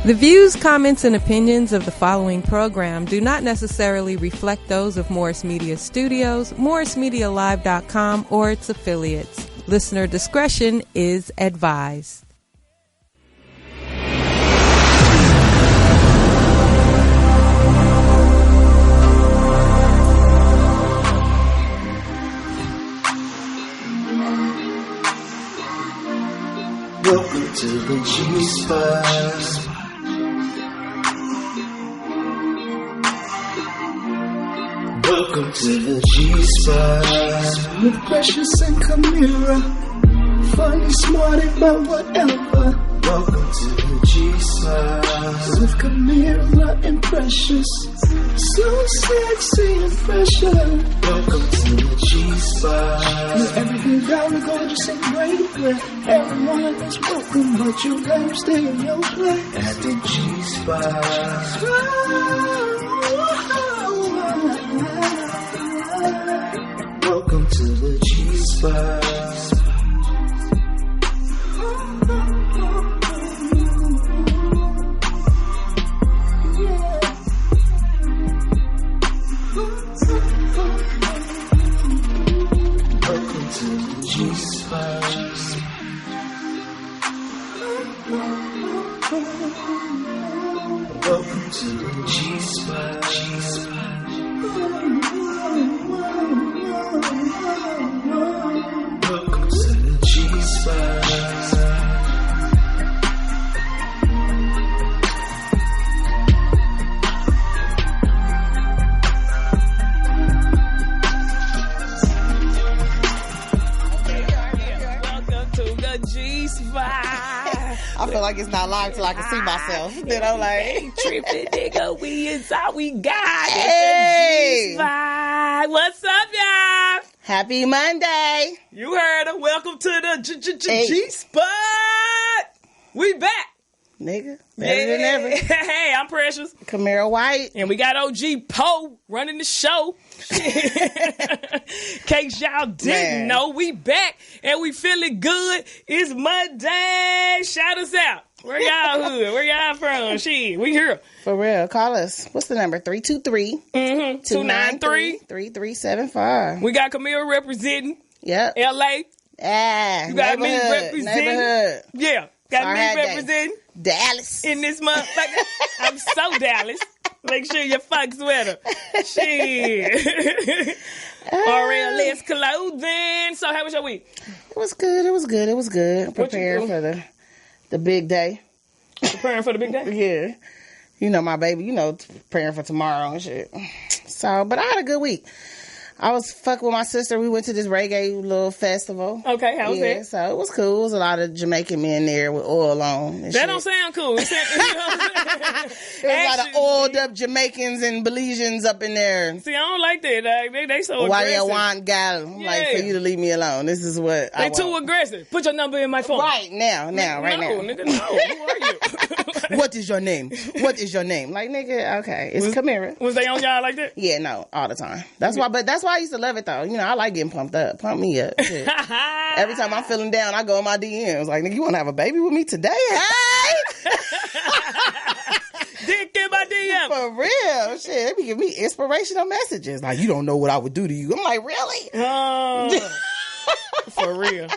The views, comments, and opinions of the following program do not necessarily reflect those of Morris Media Studios, MorrisMediaLive.com, or its affiliates. Listener discretion is advised. Welcome to the G-Spot. Welcome to the G-Spot. With Precious and Kamira. Funny, smart, about whatever. Welcome to the G-Spot. With Kamira and Precious. So sexy and pressure. Welcome to the G-Spot. Cause everything down is gorgeous and great. Everyone is welcome, but you better stay in your place. At the G-Spot. Welcome to the G-Spot. Welcome to the G-Spot. Welcome to the G-Spot. Welcome to the G-Spot. I feel like it's not live till I can see myself. Then I'm like, tripping, nigga. We is all we got. hey, What's up, y'all? happy Monday. You heard her. Welcome to the G-Spot. We back. Nigga, better than ever. Hey, I'm Precious. Kamira White. And we got OG Poe running the show. In case y'all didn't know, we back and we feeling good. It's Monday. Shout us out. Where y'all hood? Where y'all from? Shit, we here. For real, call us. What's the number? 323-293-3375. We got Kamira representing. Yep. LA. Ah, You got me neighborhood, representing. Neighborhood. Yeah. Got Sorry, me had that. representing Dallas. in this motherfucker. I'm so Dallas. Make sure you fucks with her. Shit. RLS Clothing. So how was your week? It was good. It was good. It was good. Preparing for the big day. Preparing for the big day? Yeah. You know, my baby, preparing for tomorrow and shit. So, but I had a good week. I was fucking with my sister. We went to this reggae little festival. Okay, how was that? So it was cool. It was a lot of Jamaican men there with oil on. And That shit. don't sound cool. You know what I'm saying? There was a lot of oiled up Jamaicans and Belizeans up in there. See, I don't like that. They so Why aggressive. you want gal? Yeah. Like, for you to leave me alone. This is what I They too want. aggressive. Put your number in my phone. Right now, right no, now. nigga, no. Who are you? What is your name? What is your name? Like, nigga, okay. It's Kamira. Was they on y'all like that? Yeah, no, all the time. That's why I used to love it though. I like getting pumped up. Pump me up. Shit. Every time I'm feeling down, I go in my DMs. Like, nigga, you want to have a baby with me today? Hey! Dick in my DM. For real. Shit, they be giving me inspirational messages. Like, you don't know what I would do to you. I'm like, really? For real.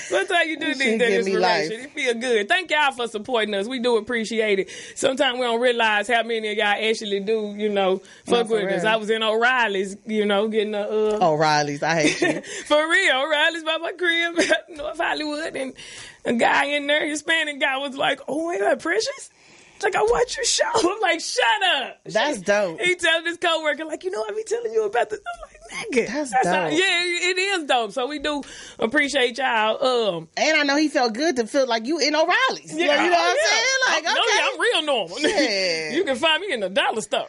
Sometimes you do That need shit that give me life. inspiration. It feel good. Thank y'all for supporting us. We do appreciate it. Sometimes we don't realize how many of y'all actually do, fuck for with us. real. I was in O'Reilly's, getting a... O'Reilly's, I hate you. For real, O'Reilly's by my crib, North Hollywood, and a guy in there, Hispanic guy, was like, "Oh, ain't that Precious?" It's like, "I watch your show." I'm like, "Shut up." That's dope. He telling his coworker, like, I be telling you about this. I'm like, nigga. That's how- dope. yeah, it is dope. So we do appreciate y'all. And I know he felt good to feel like you in O'Reilly's. Yeah, Like, you know what I'm yeah. saying? Like, okay. No, yeah, I'm real normal. Yeah. You can find me in the dollar store.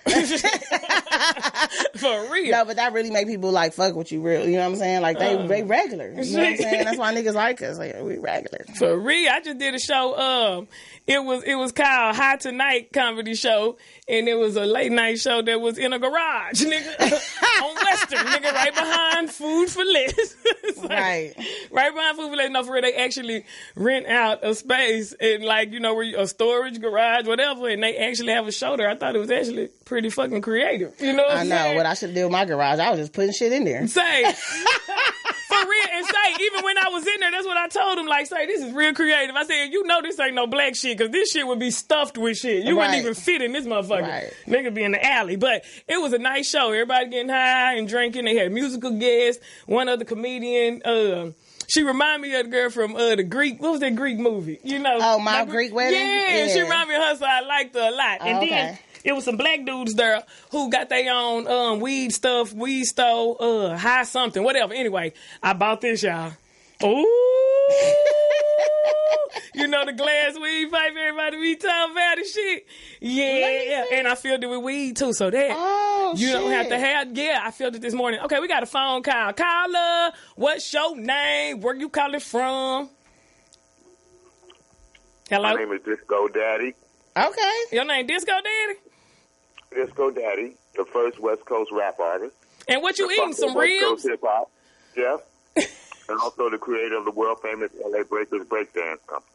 For real. No, but that really make people like fuck with you real. You know what I'm saying? Like they regular. You know what I'm saying? That's why niggas like us. Like we regular. For real. I just did a show. It was called High Not Tonight comedy show, and it was a late night show that was in a garage, nigga, on Western, nigga, right behind Food for Less. Right behind Food for Less. No, for real, they actually rent out a space and like, you know, where a storage garage, whatever, and they actually have a show there. I thought it was actually pretty fucking creative. You know what I'm saying? I know what I should do with my garage. I was just putting shit in there. Say. For real, and say, even when I was in there, that's what I told him, like, say, this is real creative. I said, you know this ain't no black shit, because this shit would be stuffed with shit. You wouldn't even fit in this motherfucker. Right. Nigga be in the alley. But it was a nice show. Everybody getting high and drinking. They had musical guests. One other comedian, she reminded me of the girl from the Greek, what was that Greek movie? You know? Oh, My Greek Wedding? Yeah, she reminded me of her, so I liked her a lot. And then it was some black dudes there who got their own weed stuff, weed store, high something, whatever. Anyway, I bought this, y'all. Ooh. You know the glass weed pipe everybody be talking about and shit? Yeah. And I filled it with weed too, so that you don't have to have, I filled it this morning. Okay, we got a phone call. Caller, what's your name? Where you calling from? Hello? My name is Disco Daddy. Okay. Your name Disco Daddy? Disco Daddy, the first West Coast rap artist. And what you eating, some West ribs? Coast hip-hop, yeah. And also the creator of the world-famous LA Breakers breakdance company.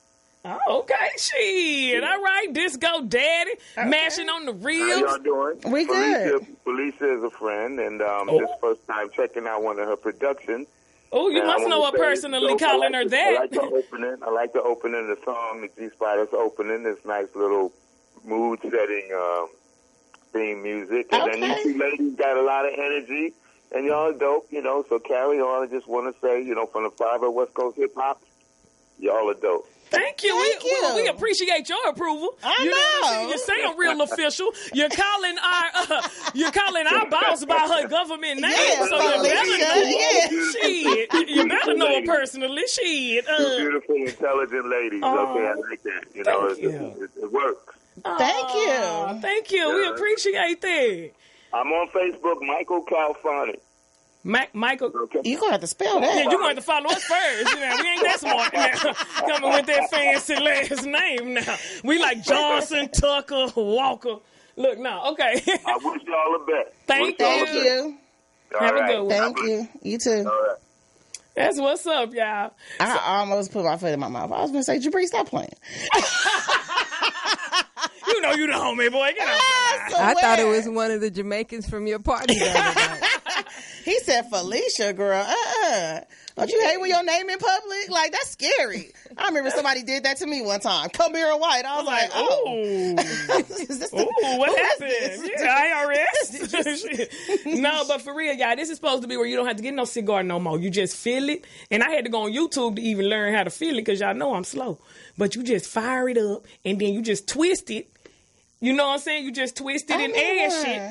Oh, okay, shit. All right, Disco Daddy, mashing on the ribs. How y'all doing? We good. Felicia is a friend, and this first time checking out one of her productions. Oh, you must know her personally, calling her that. I like the opening of the song, the G-Spot's opening, this nice little mood-setting theme music. And then you two ladies got a lot of energy, and y'all are dope, you know, so carry on. I just want to say, you know, from the five of West Coast hip-hop, y'all are dope. Thank you. We appreciate your approval. I know. You sound real official. You're calling our boss by her government name, so you better know. Shit, you better know her personally. Shit. Two beautiful, intelligent ladies. Okay, I like that. You know, it works. Thank you. We appreciate that. I'm on Facebook, Michael Calfani. Michael, you're going to have to spell that. Yeah, you're going to have to follow us first. You know, we ain't that smart now. Coming with that fancy last name now. We like Johnson, Tucker, Walker. Look, no, okay. I wish y'all the best. Thank you. Have a good one. Thank you. You too. All right. That's what's up, y'all. I almost put my foot in my mouth. I was going to say, Jabri, stop playing. You know you the homie, boy. Get out. I thought it was one of the Jamaicans from your party the other night. He said, Felicia, girl, don't you hate when your name in public? Like, that's scary. I remember somebody did that to me one time. Kamira White. I was like, what happened? IRS? No, but for real, y'all, this is supposed to be where you don't have to get no cigar no more. You just feel it. And I had to go on YouTube to even learn how to feel it because y'all know I'm slow. But you just fire it up and then you just twist it. You know what I'm saying? You just twist it and add shit.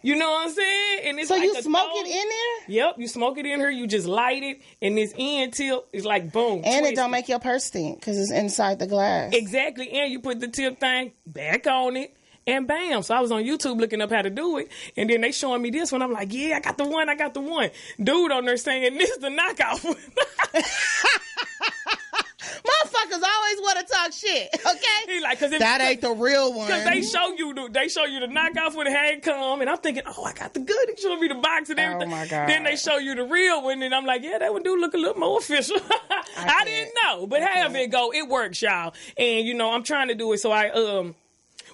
You know what I'm saying? And it's so like you smoke it in there? Yep, you smoke it in here. You just light it, and this end tip is like boom. And it don't make your purse stink because it's inside the glass. Exactly, and you put the tip thing back on it, and bam. So I was on YouTube looking up how to do it, and then they showing me this one. I'm like, yeah, I got the one. Dude on there saying this is the knockoff one. Motherfuckers always want to talk shit, okay? He like, that ain't the real one. Because they show you the knockoff when it had come, and I'm thinking, oh, I got the good. They show me the box and everything. Oh my God. Then they show you the real one, and I'm like, yeah, that one do look a little more official. I didn't know, but however it go, it works, y'all. And you know, I'm trying to do it, so I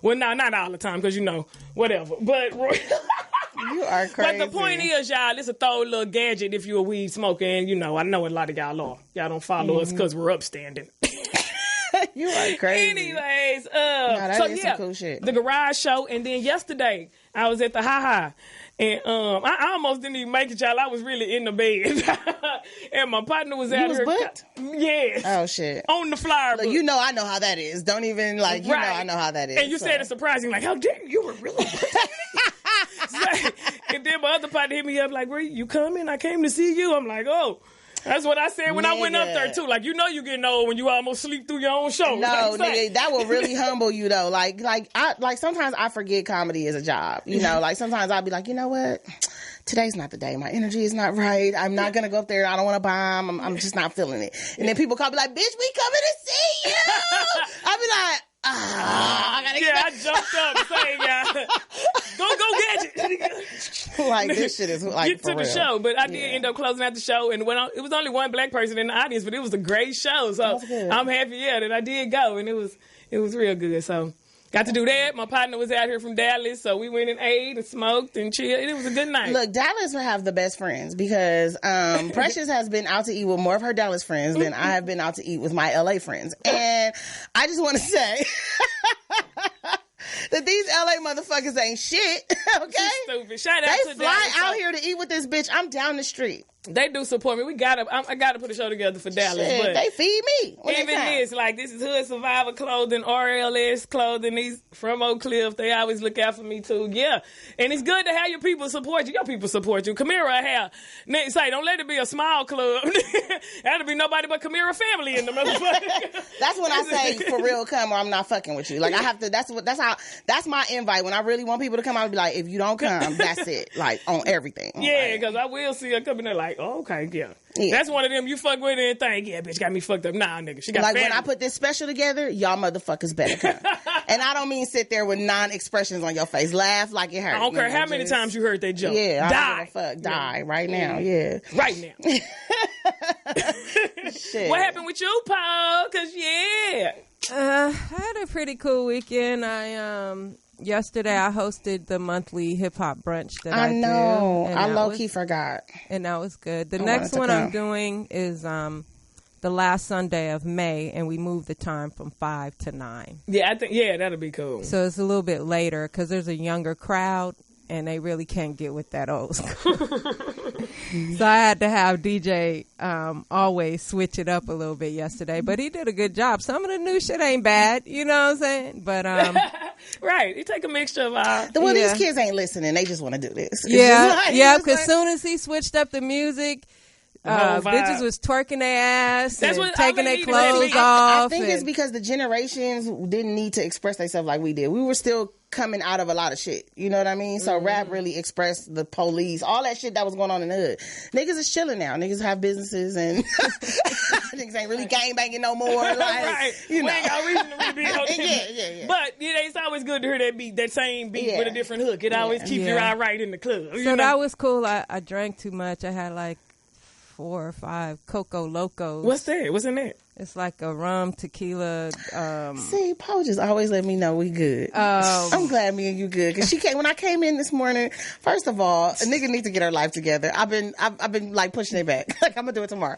well, not all the time, because you know, whatever. But you are crazy. But the point is, y'all, it's a throw little gadget if you're a weed smoker, and you know, I know a lot of y'all are. Y'all don't follow us because we're upstanding. You are crazy. Anyways, that is some cool shit. The garage show, and then yesterday I was at the Ha-Ha, and I almost didn't even make it, y'all. I was really in the bed, and my partner was out here. Booked? Yes. Oh shit. On the flyer. Look, you know, I know how that is. Don't even know I know how that is. And you said it's surprising, like, how dare you were really. And then my other partner hit me up like, "Where you coming? I came to see you." I'm like, "Oh." That's what I said when I went up there too. Like, you know, you getting old when you almost sleep through your own show. No, nigga, that will really humble you though. Like sometimes I forget comedy is a job. You know, like sometimes I'll be like, you know what? Today's not the day. My energy is not right. I'm not gonna go up there. I don't want to bomb. I'm just not feeling it. And then people call me like, "Bitch, we coming to see you." I'll be like, I Yeah, I jumped up saying, go get it. Like, this shit is like, get to the show. But I did end up closing out the show, and it was only one black person in the audience, but it was a great show. So I'm happy, that I did go, and it was real good. So got to do that. My partner was out here from Dallas, so we went and ate and smoked and chilled. It was a good night. Look, Dallas will have the best friends because Precious has been out to eat with more of her Dallas friends than I have been out to eat with my LA friends. And I just want to say that these LA motherfuckers ain't shit, okay? She's stupid. Shout out they to fly Dallas. out here to eat with this bitch. I'm down the street. They do support me. I gotta put a show together for Dallas. Shit, but they feed me. Even this is Hood Survivor clothing, RLS clothing. These from Oak Cliff, they always look out for me too. Yeah, and it's good to have your people support you. Your people support you. Kamira have say, don't let it be a small club. That'll be nobody but Kamira family in the motherfucker. That's when I say for real come or I'm not fucking with you. Like I have to. That's my invite. When I really want people to come, I'll be like, if you don't come, that's it. Like on everything. Yeah, because I will see her coming there like, oh, okay, yeah. That's one of them you fuck with and think, yeah, bitch got me fucked up. Nah, nigga, she got like family. When I put this special together, y'all motherfuckers better come. And I don't mean sit there with non-expressions on your face. Laugh like it hurts. I don't care how many times you heard that joke. Yeah, die. Die right now. Yeah, right now. Shit. What happened with you, Paul? Cause I had a pretty cool weekend. Yesterday I hosted the monthly hip hop brunch that I do. I low-key forgot. And that was good. The next one I'm doing is the last Sunday of May, and we moved the time from 5 to 9. Yeah, I think that'll be cool. So it's a little bit later because there's a younger crowd, and they really can't get with that old school. So I had to have DJ always switch it up a little bit yesterday, but he did a good job. Some of the new shit ain't bad, you know what I'm saying? But right, you take a mixture of these kids ain't listening. They just want to do this. Because soon as he switched up the music, bitches was twerking their ass, taking their clothes off. I think it's because the generations didn't need to express themselves like we did. We were still coming out of a lot of shit. You know what I mean? So rap really expressed the police, all that shit that was going on in the hood. Niggas is chilling now. Niggas have businesses and niggas ain't really gangbanging no more. Like, right. You know. We ain't got reason to really be yeah. But it's always good to hear that beat, that same beat with a different hook. It always keeps your eye right in the club. So that was cool. I drank too much. I had like 4 or 5 Coco Locos. What's that? What's in that? It's like a rum, tequila. See, Paul just always let me know we good. I'm glad me and you good. Cause when I came in this morning, first of all, a nigga need to get her life together. I've been like pushing it back. Like I'm gonna do it tomorrow.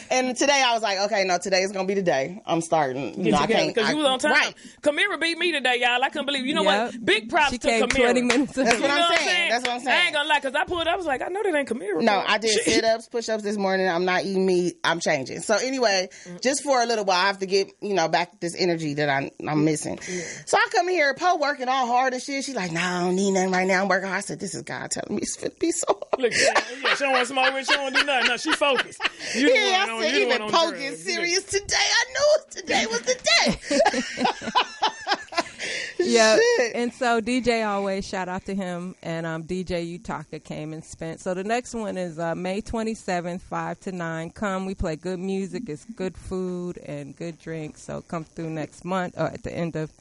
And today I was like, okay, no, today is gonna be the day. I'm starting. You know, I can't. Cause you was on time. Right. Kamira beat me today, y'all. I couldn't believe. You know what? Big props to Kamira. 20 minutes ago. That's what I'm saying. That's what I'm saying. I ain't gonna lie, cause I pulled up. I was like, I know that ain't Kamira. No, I did sit-ups, push-ups this morning. I'm not eating meat. I'm changing. So anyway, just for a little while, I have to get, back this energy that I'm missing. Yeah. So I come here, Poe working all hard and shit. She's like, no, I don't need nothing right now. I'm working hard. I said, this is God telling me it's going to be so hard. Look, she don't want to smoke with, she don't want to do nothing. No, she focused. I said, even Poe gets serious today. I knew today was the day. Yeah, Shit. and so DJ always, shout out to him, and DJ Utaka came and spent. So the next one is May 27th, 5 to 9. Come, we play good music, it's good food and good drinks. So come through next month or at the end of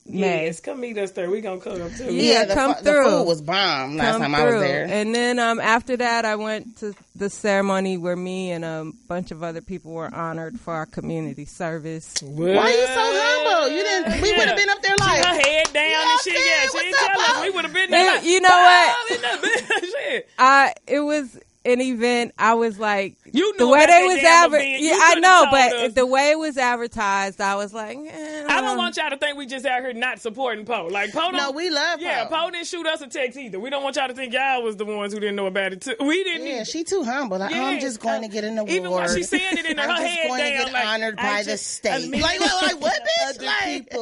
May. Yes, come meet us there. We gonna come up too. Yeah, come through. The food was bomb last time I was there. And then after that, I went to the ceremony where me and a bunch of other people were honored for our community service. Why are you so humble? You didn't. We would have been up there like her head down and shit. Yeah, she didn't tell us. We would have been there. Like, you know what? Shit. It was an event. I was like, you knew the way they was advertised. Yeah, I know, but the way it was advertised, I was like, I don't want y'all to think we just out here not supporting Poe. Like Poe, no, we love Poe. Yeah, Poe didn't shoot us a text either. We don't want y'all to think y'all was the ones who didn't know about it too. We didn't. Yeah, she too humble. Like, I'm just going to get an award. Even when she said it in her head, I'm just going to get honored by the state. Like what, bitch? Like,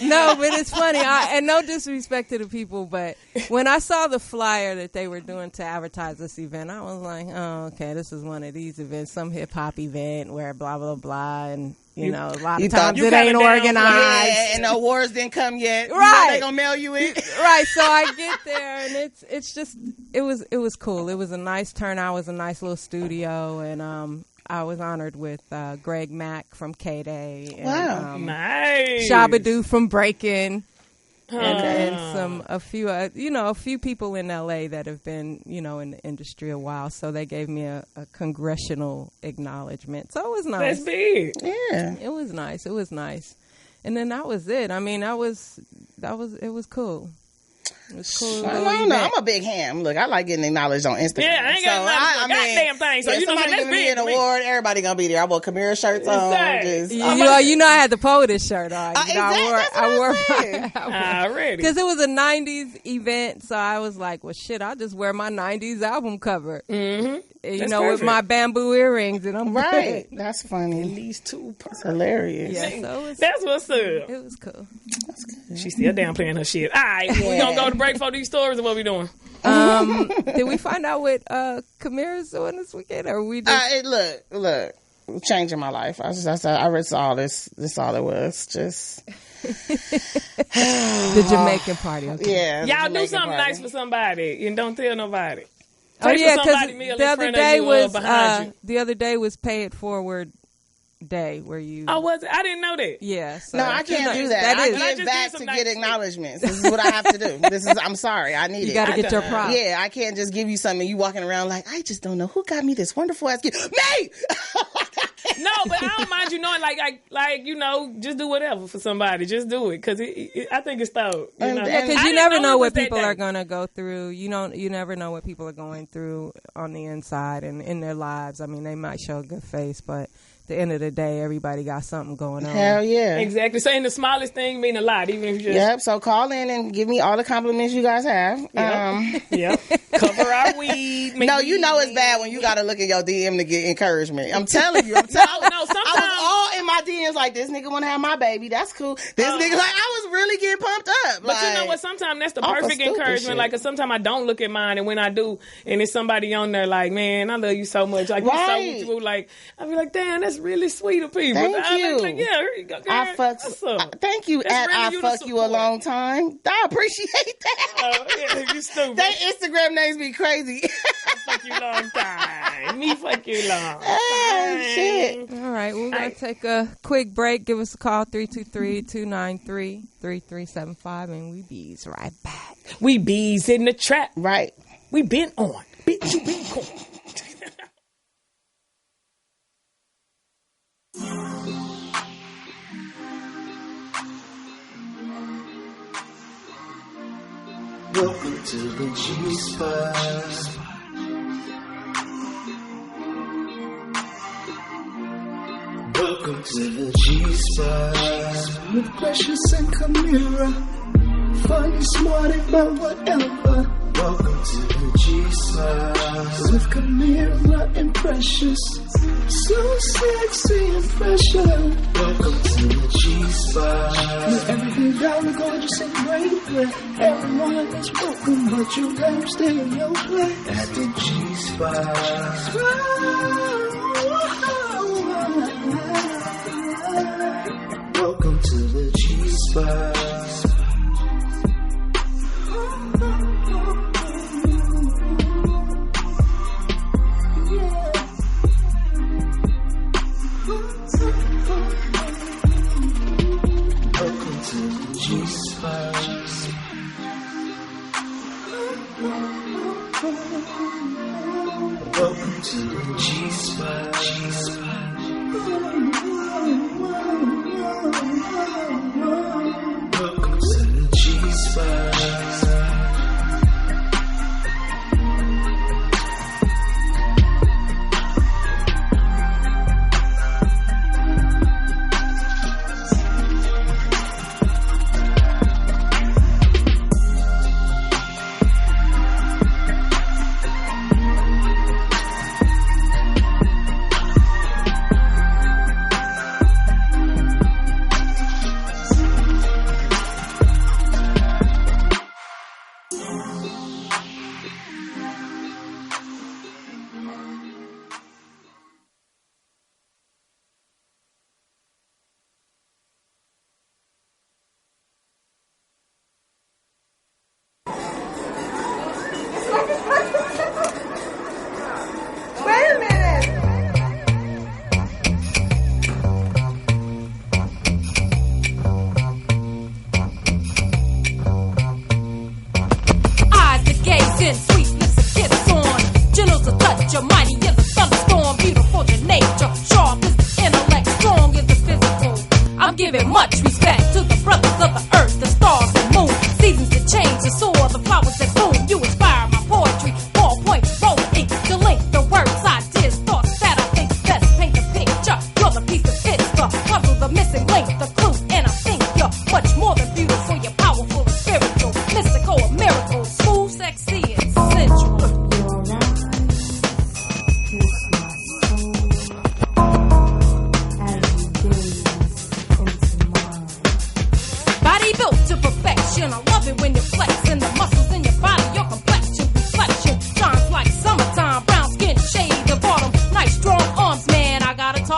no, but it's funny. And no disrespect to the people, but when I saw the flyer that they were doing to advertise this event, I was like, oh, okay, this is one of these events, some hip hop event where blah blah blah, and You know, a lot of times it ain't organized. Yeah, and the awards didn't come yet. Right. They gonna mail you it. Right. So I get there, and it's just it was cool. It was a nice turnout. It was a nice little studio, and I was honored with Greg Mack from K-Day. And, wow, nice. Shabadoo from Breakin'. And a few people in LA that have been, in the industry a while. So they gave me a congressional acknowledgement. So it was nice. That's big. yeah. It was nice. It was nice. And then that was it. I mean, it was cool. It was cool. No, I'm a big ham. Look, I like getting acknowledged on Instagram. Yeah, I ain't got no goddamn thing. So somebody giving me an award, everybody gonna be there. I wore Kamira shirts on. I had the POTUS shirt on. I wore already because it was a '90s event. So I was like, well, shit, I'll just wear my '90s album cover. Mm-hmm. With my bamboo earrings, and I'm right. good. That's funny. These two, that's hilarious. Yeah, so that's what's up. It was cool. That's good. She's still downplaying her shit. All right, we gonna go to break for these stories, or what we doing? Did we find out what Kamira's doing this weekend, or we just look, changing my life. I read all this. This all it was. Just the Jamaican party. Okay. Yeah, y'all do something nice for somebody and don't tell nobody. Oh yeah, because the other day was Pay It Forward Day, where you. Oh, was it? I didn't know that. Yeah. So no, I can't do that. I give back to get acknowledgments. This is what I have to do. I'm sorry. I need it. You got to get your props. Yeah, I can't just give you something and you walking around like, I just don't know who got me this wonderful ass gift. Me! No, but I don't mind you knowing, just do whatever for somebody. Just do it, because I think it's dope. Because you never know what people are going to go through. You never know what people are going through on the inside and in their lives. I mean, they might show a good face, but at the end of the day, everybody got something going on. Hell yeah. Exactly. So, and the smallest thing mean a lot, even if you just... Yep, so call in and give me all the compliments you guys have. Yep. Cover our weed. No, you know it's bad when you got to look at your DM to get encouragement. I'm telling you. Sometimes I was all in my DMs like, this nigga want to have my baby. That's cool. This nigga, I was really getting pumped up. But you know what? Sometimes that's the perfect encouragement. Like, cause sometimes I don't look at mine, and when I do, and it's somebody on there like, man, I love you so much. Like, you so through. Like, I be like, damn, that's really sweet of people. Thank you. Like, yeah, here you go, girl. Thank you. I fuck you a long time. I appreciate that. Yeah, you stupid. They Instagram names be crazy. Fuck you long time. Me fuck you long time. Oh, shit. All right, we're going to take a quick break. Give us a call, 323-293-3375, and we bees right back. We bees in the trap. Right. We been on. Bitch, you been cool. Welcome to the G-Spot. Welcome to the G-Spot. With Precious and Kamira. Funny, smart, about whatever. Welcome to the G-Spot. With Kamira and Precious. So sexy and pressure. Welcome to the G-Spot. With everything down and gorgeous and great. Everyone is welcome, but you gotta stay in your place. At the G-Spot. Welcome to the G-Spot. Welcome to the G-Spot.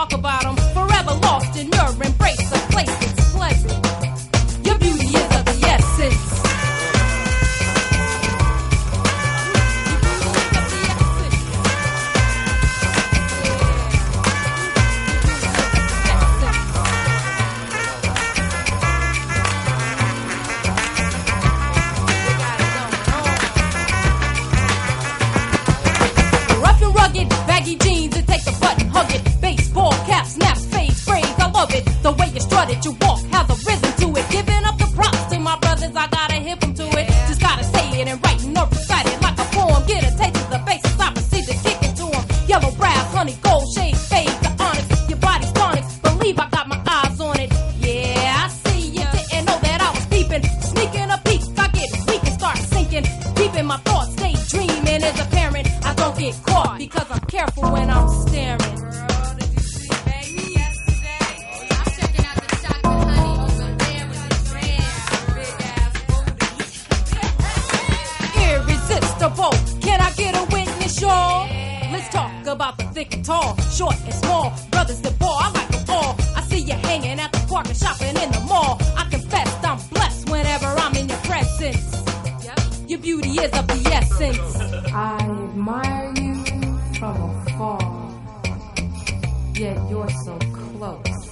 talk about them. Forever lost in your embrace, a place that's pleasant. Your beauty is of the essence. Baggy jeans and take the button, hug it. Baseball cap, snaps, fades, braids, I love it. The way you strut it, you walk, has a rhythm to it. Giving up the props to my brothers, I gotta hip them to it. Just gotta say it and write or recite it like a poem. Get a taste of the basis, I proceed to kick it to them. Yellow brass, honey, gold, shade, fade, the honest. Your body's tonic, believe I got my eyes on it. Yeah, I see you didn't know that I was peeping. Sneaking a peek, I get weak and start sinking. Keeping my thoughts, stay dreaming as a parent. I don't get caught because I'm careful when I'm staring. Girl, did you see baby yesterday? I'm checking out the chocolate honey over there with the big ass booty. Irresistible. Can I get a witness, y'all? Let's talk about the thick and tall, short and small. Brothers that ball, I like them all. I see you hanging at the park and shopping in the mall. I confess I'm blessed whenever I'm in your presence. Your beauty is of the essence. I admire you from afar, yet you're so close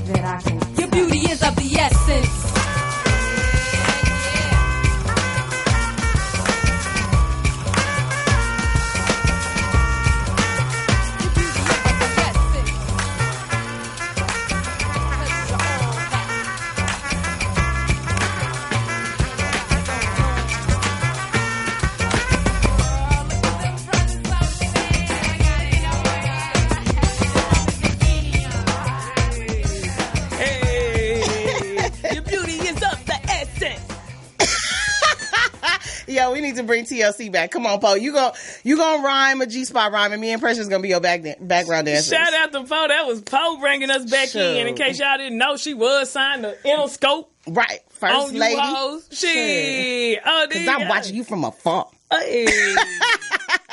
that I can. Your beauty is of the essence. Yo, we need to bring TLC back. Come on, Poe. You gonna rhyme a G-spot rhyme, and me and Precious gonna be your background dancer. Shout out to Poe. That was Poe bringing us back in. In case y'all didn't know, she was signed to Interscope. Right, first lady. Shit. Oh, because I'm watching you from afar. Hey.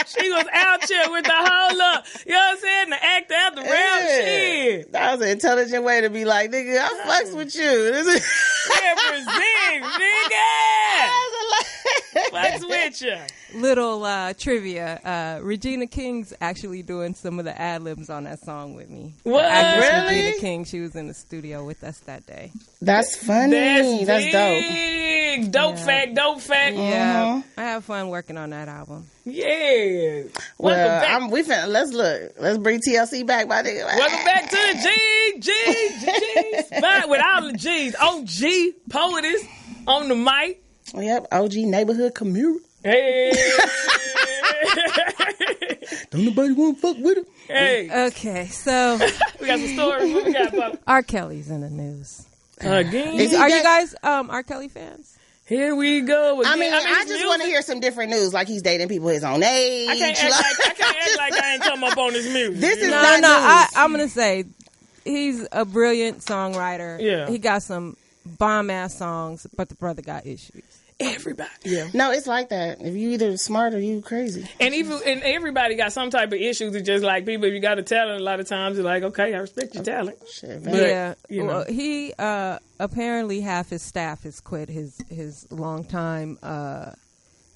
She was out here with the whole up. You know what I'm saying? The act out the rap shit. That was an intelligent way to be like, nigga, I fucks with you. Represent, nigga. Fucks with you. Little trivia. Regina King's actually doing some of the ad-libs on that song with me. What? Really? Regina King, she was in the studio with us that day. That's funny. That's dope. Dope fact. Yeah. I have fun working on that album. Yeah. Well, let's bring TLC back, my nigga. Welcome back to the G spot with all the G's. OG Poetess on the mic. Yep, OG neighborhood Kamira. Hey. Don't nobody want to fuck with him. Hey. Okay, so we got some stories. What we got, Pop? R. Kelly's in the news. Again? Are you guys R. Kelly fans? Here we go. I just want to hear some different news, like he's dating people his own age. I can't act like I ain't come up on this music. This is not news. I'm gonna say he's a brilliant songwriter. Yeah, he got some bomb ass songs, but the brother got issues. Everybody, yeah. No, it's like that. If you either smart or you crazy, and everybody got some type of issues. It's just like people. If you got a talent, a lot of times you're like, okay, I respect your talent. Shit, but, yeah, you know. Well, he apparently half his staff has quit. His longtime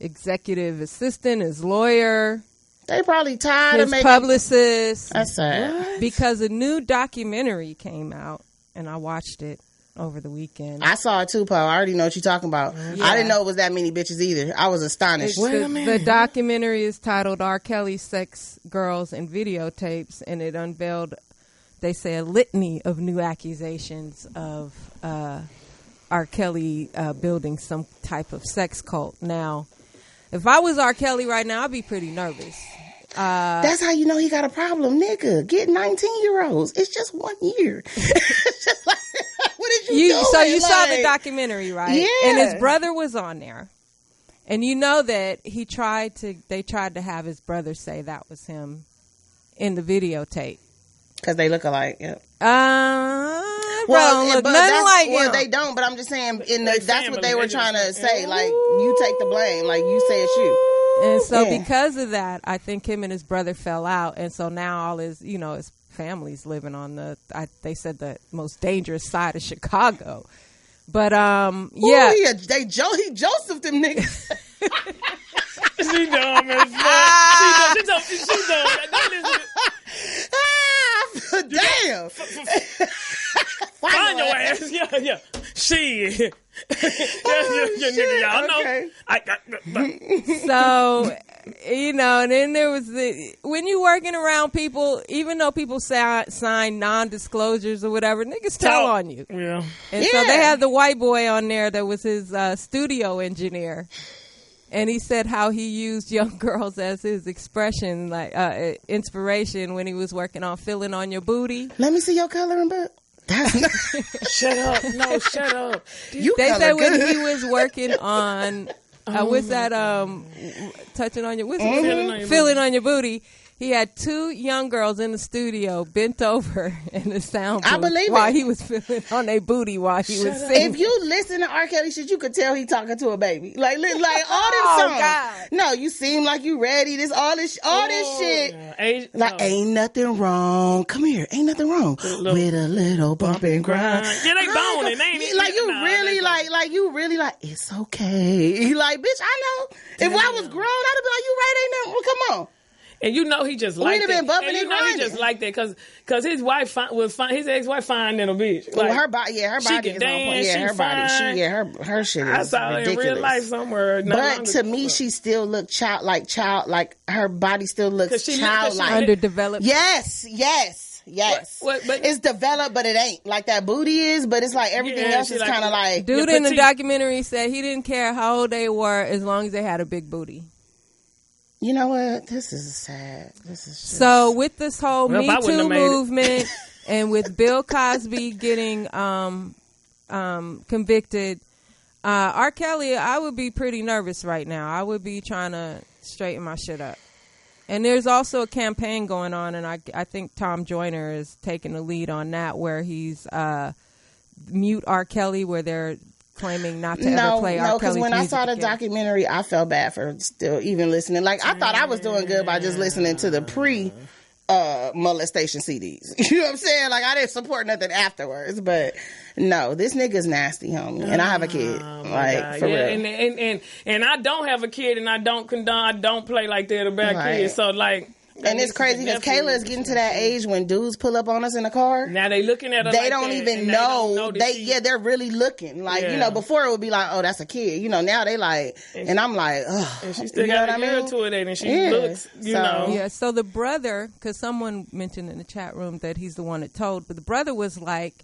executive assistant, his lawyer. They probably tired his of making publicist. That's sad. What? Because a new documentary came out, and I watched it over the weekend. I saw it too, Paul. I already know what you're talking about. Yeah. I didn't know it was that many bitches either. I was astonished. The documentary is titled R. Kelly, Sex, Girls, and Videotapes, and it unveiled, they say, a litany of new accusations of R. Kelly building some type of sex cult. Now, if I was R. Kelly right now, I'd be pretty nervous. That's how you know he got a problem, nigga. Get 19-year-olds. It's just 1 year. It's just like, what did you do? So you saw the documentary, right? Yeah. And his brother was on there. And you know that they tried to have his brother say that was him in the videotape. Because they look alike, yep. Look nothing like him. Well, they don't, but I'm just saying, that's what they were trying to say. Like, you take the blame. Like, you say it's you. And so because of that, I think him and his brother fell out. And so now all his, his family's living on they said the most dangerous side of Chicago. But, yeah. He Joseph them niggas. She dumb as fuck. She dumb. Damn. Find your ass. Yeah. Shit. Nigga, y'all know. So, and then there was when you working around people, even though people sign non-disclosures or whatever, niggas tell on you. Yeah. And so they had the white boy on there that was his studio engineer. And he said how he used young girls as his expression, like inspiration when he was working on Feeling on Your Booty. Let me see your coloring book. Shut up. No, shut up. You they said good. when he was working on, what's that, touching on your, what's it? Feeling on Your Booty. He had two young girls in the studio bent over in the sound booth. I believe while it. he was feeling on their booty while he was singing. If you listen to R. Kelly shit, you could tell he talking to a baby. Like all them songs. God. No, you seem like you ready. This shit. Yeah. Ain't nothing wrong. Come here. Ain't nothing wrong with a little bump and grind. Yeah, they boning, ain't it? Like you really like it's okay. Like, bitch, I know. If I was grown, I'd have been like, you right, ain't nothing. Well, come on. And you know he just liked We'd have been bumping and you and know he grinding. just liked that because his wife was fine. His ex-wife fine than a bitch. Well, Like, her body is on point. Yeah, her body. Her shit is I saw her ridiculous. in real life somewhere. But to me, she still looked child. Like her body still looks childlike. Underdeveloped. Yes. What, but It's developed, but it ain't like that booty is. But it's like everything else she is like- kind of like. Dude in the documentary said he didn't care how old they were as long as they had a big booty. You know what? This is sad. This is just... So with this whole Well, Me if I wouldn't Too have made it. movement and with Bill Cosby getting convicted, R. Kelly, I would be pretty nervous right now. I would be trying to straighten my shit up. And there's also a campaign going on, and I think Tom Joyner is taking the lead on that, where he's mute R. Kelly, where they're claiming not to ever play R. Kelly's because when I saw the music again. documentary, I felt bad for still even listening. Like, I thought I was doing good by just listening to the molestation CDs. You know what I'm saying? Like, I didn't support nothing afterwards, but no, this nigga's nasty, homie. And I have a kid. For real. And I don't have a kid, and I don't condone, I don't play like they're the bad kids. So, like... And it's crazy because Kayla is getting to that age when dudes pull up on us in the car. Now they looking at her. They like don't that, even and know. they're really looking. Like, before it would be like, oh, that's a kid. Now they like, and I'm like, ugh. And she still got a year to it, and she looks, you know. Yeah, so the brother, because someone mentioned in the chat room that he's the one that told, but the brother was like,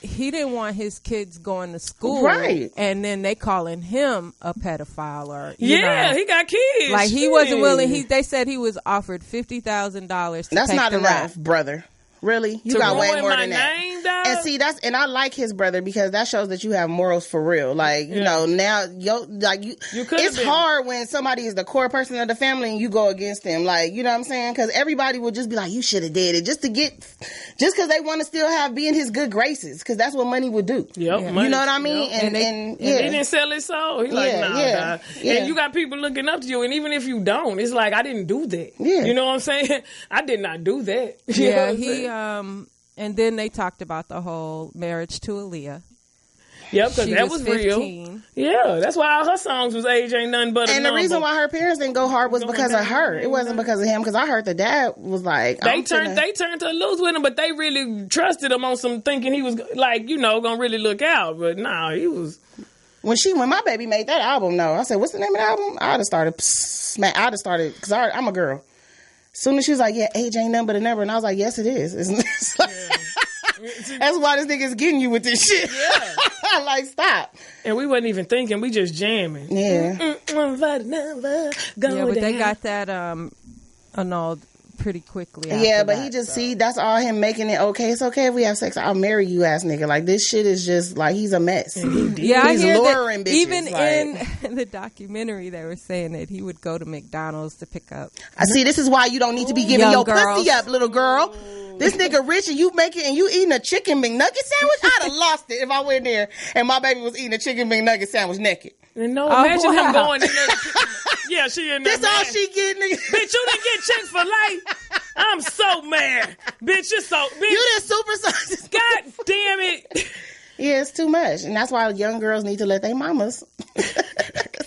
he didn't want his kids going to school, right? And then they calling him a pedophile, or he got kids. Like he wasn't willing. They said he was offered $50,000. That's not enough, brother. Really? You got way more than that. Name, dog? And see, and I like his brother because that shows that you have morals for real. Like, you know, now, it's hard when somebody is the core person of the family and you go against them. Like, you know what I'm saying? Because everybody will just be like, you should have did it just because they want to still be in his good graces. Because that's what money would do. Yep. You know what I mean? Yep. And he didn't sell his soul. He's like, nah. And you got people looking up to you. And even if you don't, it's like, I didn't do that. Yeah. You know what I'm saying? I did not do that. Yeah, and then they talked about the whole marriage to Aaliyah. Yep, because that was 15. real. Yeah, that's why all her songs was age ain't nothing but a And the reason why her parents didn't go hard was because of her. It wasn't because of him. Because I heard the dad was like, they turned her loose with him, but they really trusted him on some thinking he was like, gonna really look out. But nah, he was. When my baby made that album, I said, what's the name of the album? I'd have started because I'm a girl. As soon as she was like, yeah, age ain't nothing but a number. And I was like, yes, it is. It's like, that's why this nigga's getting you with this shit. Yeah. Like, stop. And we wasn't even thinking. We just jamming. Yeah. But they got that annulled pretty quickly. Yeah, but that's all him making it okay. It's okay if we have sex. I'll marry you, ass nigga. Like, this shit is just like, he's a mess. Yeah, he's luring bitches. Even in the documentary, they were saying that he would go to McDonald's to pick up. I see. This is why you don't need to be giving your girls. pussy up, little girl. This nigga rich and you eating a chicken McNugget sandwich? I'd have lost it if I went there and my baby was eating a chicken McNugget sandwich naked. And no, imagine him going in there. Yeah, she in there. That's all she getting. Bitch, you didn't get Chick-fil-A. I'm so mad. Bitch, you're so... Bitch, You did supersize. God damn it. Yeah, it's too much. And that's why young girls need to let their mamas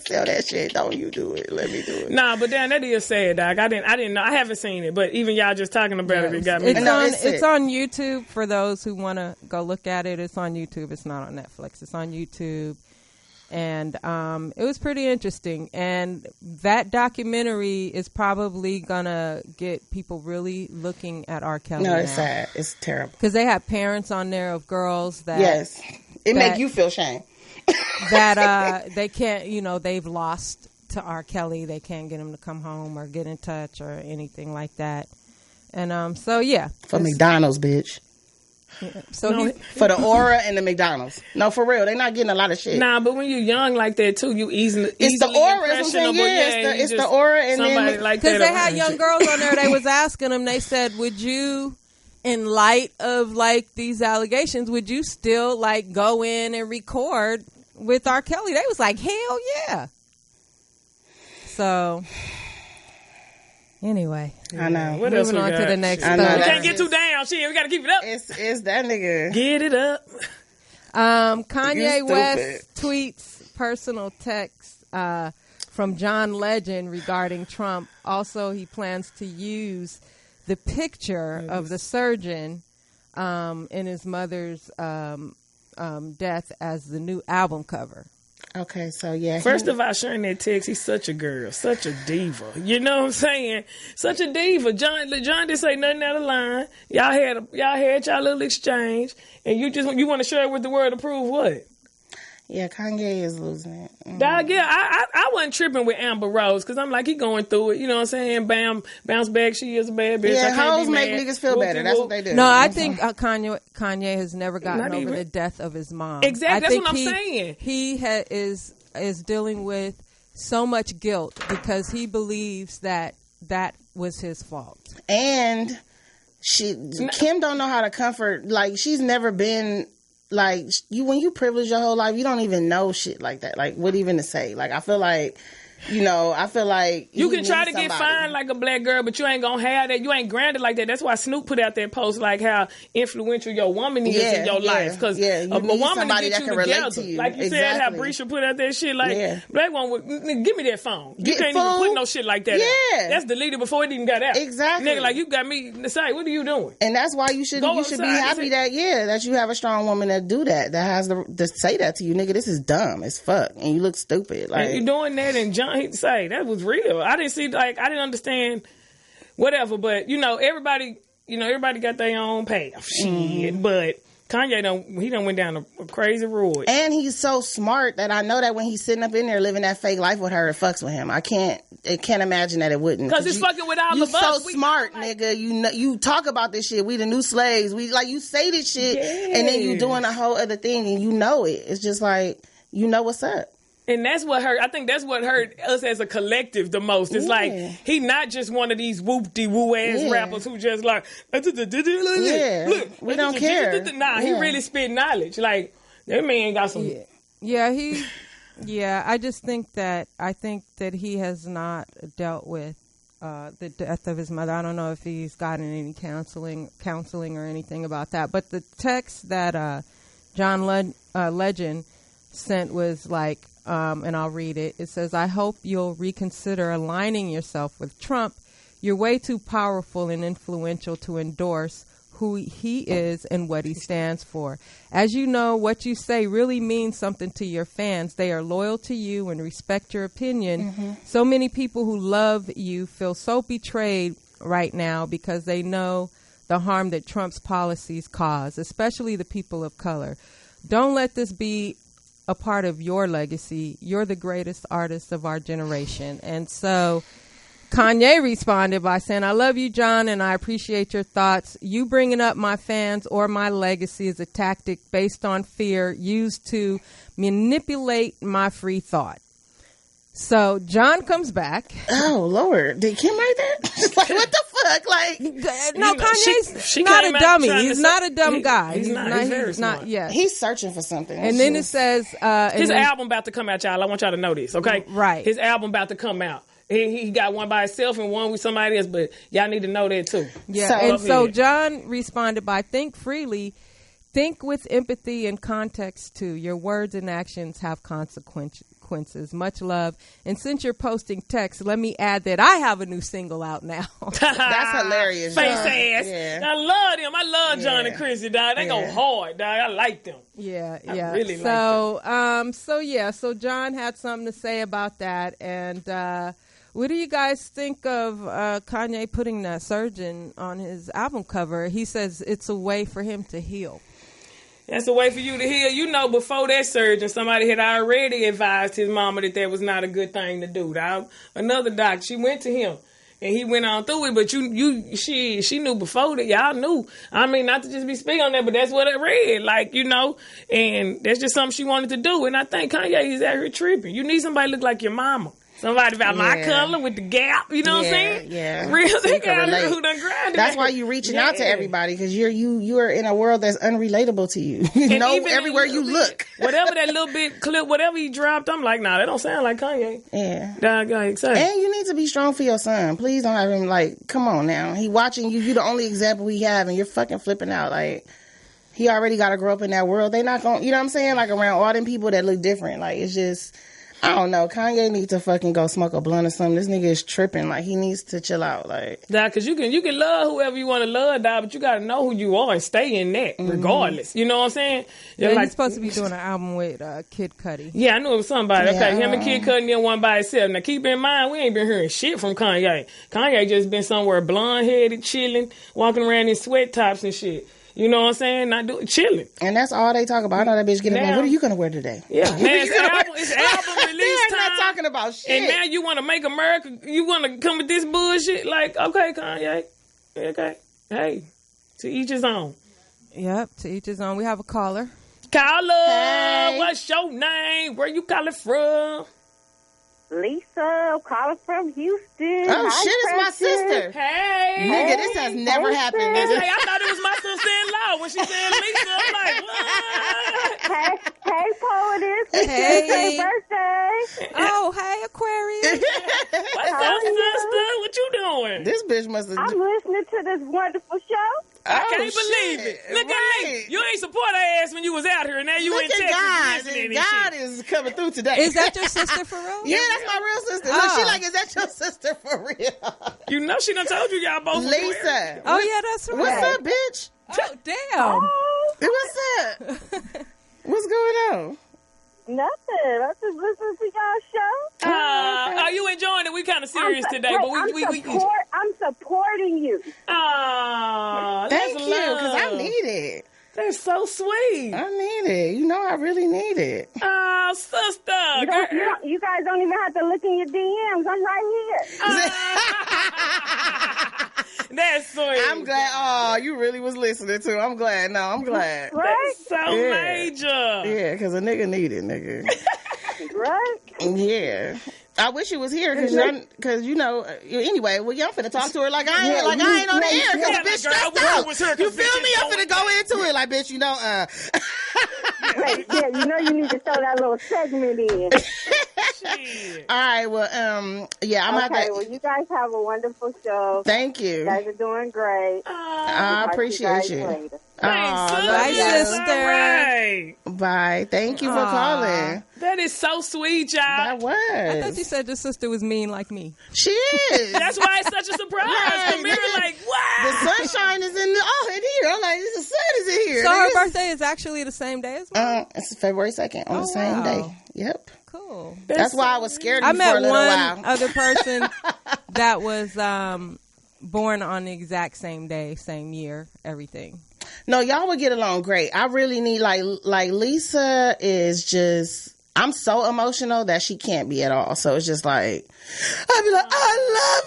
sell that shit. Don't you do it. Let me do it. Nah, but damn, that is sad, dog. I didn't know. I haven't seen it, but even y'all just talking about it got me. It's on YouTube for those who want to go look at it. It's on YouTube. It's not on Netflix. It's on YouTube. And it was pretty interesting. And that documentary is probably going to get people really looking at R. Kelly No, it's now. sad. It's terrible. Because they have parents on there of girls that... Yes. It make you feel shame. that they can't, they've lost to R. Kelly. They can't get him to come home or get in touch or anything like that. And so, yeah. For McDonald's, bitch. Yeah. So for the aura and the McDonald's. No, for real. They're not getting a lot of shit. Nah, but when you're young like that, too, you easily it's the aura. impressionable. It's the aura. And somebody then, like that. Because they had young girls on there, they was asking them, they said, would you... in light of like these allegations, would you still like go in and record with R. Kelly? They was like, hell yeah. So anyway, I know. What else moving we on got? to the next. I know. We can't get too down. Shit, we got to keep it up. It's that nigga. Get it up. Kanye West tweets personal text from John Legend regarding Trump. Also, he plans to use the picture of the surgeon in his mother's death as the new album cover. Okay, so yeah. First of all, sharing that text, he's such a girl, such a diva. You know what I'm saying? Such a diva. John didn't say nothing out of line. Y'all had y'all little exchange, and you want to share it with the world to prove what? Yeah, Kanye is losing it. Dog, yeah, I wasn't tripping with Amber Rose because I'm like, he going through it. You know what I'm saying? Bam, bounce back. She is a bad bitch. Yeah, I can't hoes be make mad. niggas feel better. That's what they do. No, I think Kanye has never gotten Not over even. the death of his mom. Exactly, I that's think what I'm saying. He is dealing with so much guilt because he believes that was his fault. And Kim don't know how to comfort. Like, she's never been like when you privilege your whole life, you don't even know shit like that. Like, what even to say? Like, I feel like you can try to get fine like a black girl, but you ain't gonna have that. You ain't grounded like that. That's why Snoop put out that post like how influential your woman is in your life. Because a woman to get you together. To you. Like you said, how Brisha put out that shit. Like black woman, give me that phone. You can't even put no shit like that out. That's deleted before it even got out. Exactly. Nigga, like you got me to say, what are you doing? And that's why you should be happy that you have a strong woman that do that has to say that to you, nigga. This is dumb as fuck, and you look stupid. Like, and you doing that, and John he say that was real. I didn't understand whatever, but everybody got their own path. Shit, but Kanye done went down a crazy road. And he's so smart that I know that when he's sitting up in there living that fake life with her, it fucks with him. I can't imagine that it wouldn't. Because it's fucking with all of us. You so smart, nigga. You talk about this shit. We the new slaves. You say this shit, and then you doing a whole other thing, and you know it. It's just like, you know what's up. And that's what hurt. I think that's what hurt us as a collective the most. It's like he not just one of these whoop-de-woo ass rappers who just like, look, we don't care. Nah, he really spit knowledge. Like, that man got some. I just think that he has not dealt with the death of his mother. I don't know if he's gotten any counseling or anything about that. But the text that John Legend sent was like, and I'll read it. It says, I hope you'll reconsider aligning yourself with Trump. You're way too powerful and influential to endorse who he is and what he stands for. As you know, what you say really means something to your fans. They are loyal to you and respect your opinion. Mm-hmm. So many people who love you feel so betrayed right now because they know the harm that Trump's policies cause, especially the people of color. Don't let this be a part of your legacy. You're the greatest artist of our generation. And so Kanye responded by saying, I love you, John, and I appreciate your thoughts. You bringing up my fans or my legacy is a tactic based on fear used to manipulate my free thought. So John comes back. Oh Lord, did Kim write that? Like what the fuck? Like no, Kanye's she not came a out dummy. trying to He's say- not a dumb guy. He's not. He's very smart. Yes. he's searching for something. And then it says His album about to come out, y'all. I want y'all to know this, okay? Right. His album about to come out. He got one by himself and one with somebody else, but y'all need to know that too. Yeah. So- So John responded by think freely, think with empathy and context too. Your words and actions have consequences. Much love. And since you're posting text, let me add that I have a new single out now. That's hilarious. Face John. ass. Yeah. I love them. I love John and Chrissy, dog. They go hard, dog. I like them. Yeah, I yeah. really like So John had something to say about that. And what do you guys think of Kanye putting that surgeon on his album cover? He says it's a way for him to heal. That's a way for you to heal. You know, before that surgeon, somebody had already advised his mama that was not a good thing to do. Dog. Another doctor, she went to him, and he went on through it. But she knew before that. Y'all knew. I mean, not to just be speaking on that, but that's what I read. Like, you know, and that's just something she wanted to do. And I think Kanye is out here tripping. You need somebody to look like your mama. Somebody about my color with the gap, you know what I'm saying? Yeah, real so you can nigga relate. who done grinded. That's why you reaching out to everybody because you are in a world that's unrelatable to you. You And know, even everywhere a little you bit, look. whatever that little bit clip, whatever he dropped, I'm like, nah, that don't sound like Kanye. Yeah. Like, say. And you need to be strong for your son. Please don't have him like, come on now. He watching you. You the only example we have, and you're fucking flipping out. Like, he already got to grow up in that world. They not going, you know what I'm saying? Like around all them people that look different. Like, it's just, I don't know. Kanye needs to fucking go smoke a blunt or something. This nigga is tripping. Like, he needs to chill out. Like, Dog, cause you can love whoever you want to love, dog, but you gotta know who you are and stay in that regardless. You know what I'm saying? Yeah, Just he's supposed to be doing an album with Kid Cudi. Yeah, I knew it was somebody. Yeah. Okay, him and Kid Cudi did one by himself. Now keep in mind, we ain't been hearing shit from Kanye. Kanye just been somewhere blonde headed, chilling, walking around in sweat tops and shit. You know what I'm saying? Not doing chilling. and that's all they talk about. I know that bitch getting Now- like, what are you gonna wear today? Yeah, man, it's album release They're time. not talking about shit. And now you want to make America, you want to come with this bullshit? Like, okay, Kanye. Okay. Hey, to each his own. Yep, to each his own. We have a caller. Caller, Hey. what's your name? Where you calling from? Lisa, calling from Houston. Oh, Hi, shit, it's my Preston. sister. Hey. Nigga, this has never happened. Hey, Nigga. I thought it was my sister-in-law when she said Lisa. I'm like, what? Hey, poetess. It's Hey. your birthday. Oh, hey, Aquarius. What's up, sister? What you doing? This bitch must have. I'm listening to this wonderful show. I can't believe it. Look at Lee. You ain't support her ass when you was out here, and now you Look in at Texas God. listening And and God shit. is coming through today. Is that your sister for real? Yeah, that's my real sister. Look, Oh. she like, is that your sister for real? You know she done told you y'all both was weird. Lisa. Oh, yeah, that's right. What's up, bitch? Oh, damn. What's up? What's going on? Nothing. I just listening to y'all's show. Are you enjoying it? We kind of serious today, but I'm supporting you. Aw, Thank that's you, because I love. need it. That's so sweet. I need it. You know, I really need it. Oh, sister. You guys don't even have to look in your DMs. I'm right here. That's sweet. I'm glad. Oh, you really was listening to. I'm glad. No, I'm glad. Right? That's so Yeah. major. Yeah, because a nigga need it, nigga. Right? Yeah. I wish you was here because you know. Anyway, well, I'm finna talk to her like I ain't on the air because Yeah, the bitch girl, stressed we out. was here 'cause You feel bitches me? I'm finna go into it like, bitch. You know, Wait, yeah, you know you need to throw that little segment in. Shit. All right. Well, yeah. I'm Okay, out well, you guys have a wonderful show. Thank you. You guys are doing great. I appreciate Talk to you. guys later. Thanks, Aw, sis. love Bye, you. That's sister. all right. Bye. Thank you for Aw. calling. That is so sweet, y'all. That was. I thought you said your sister was mean like me. She is. That's why it's such a surprise. Right, Kamira, nigga. like, wow. The sunshine is in here. I'm like, the sun is in here. So her nigga. birthday is actually the same day as mine? It's February 2nd on the same wow. day. Yep. Cool. That's why I was scared of I you for met a little one while. other person that was born on the exact same day, same year, everything. No, y'all would get along great. I really need like Lisa is just. I'm so emotional that she can't be at all. So it's just like I'd be like, I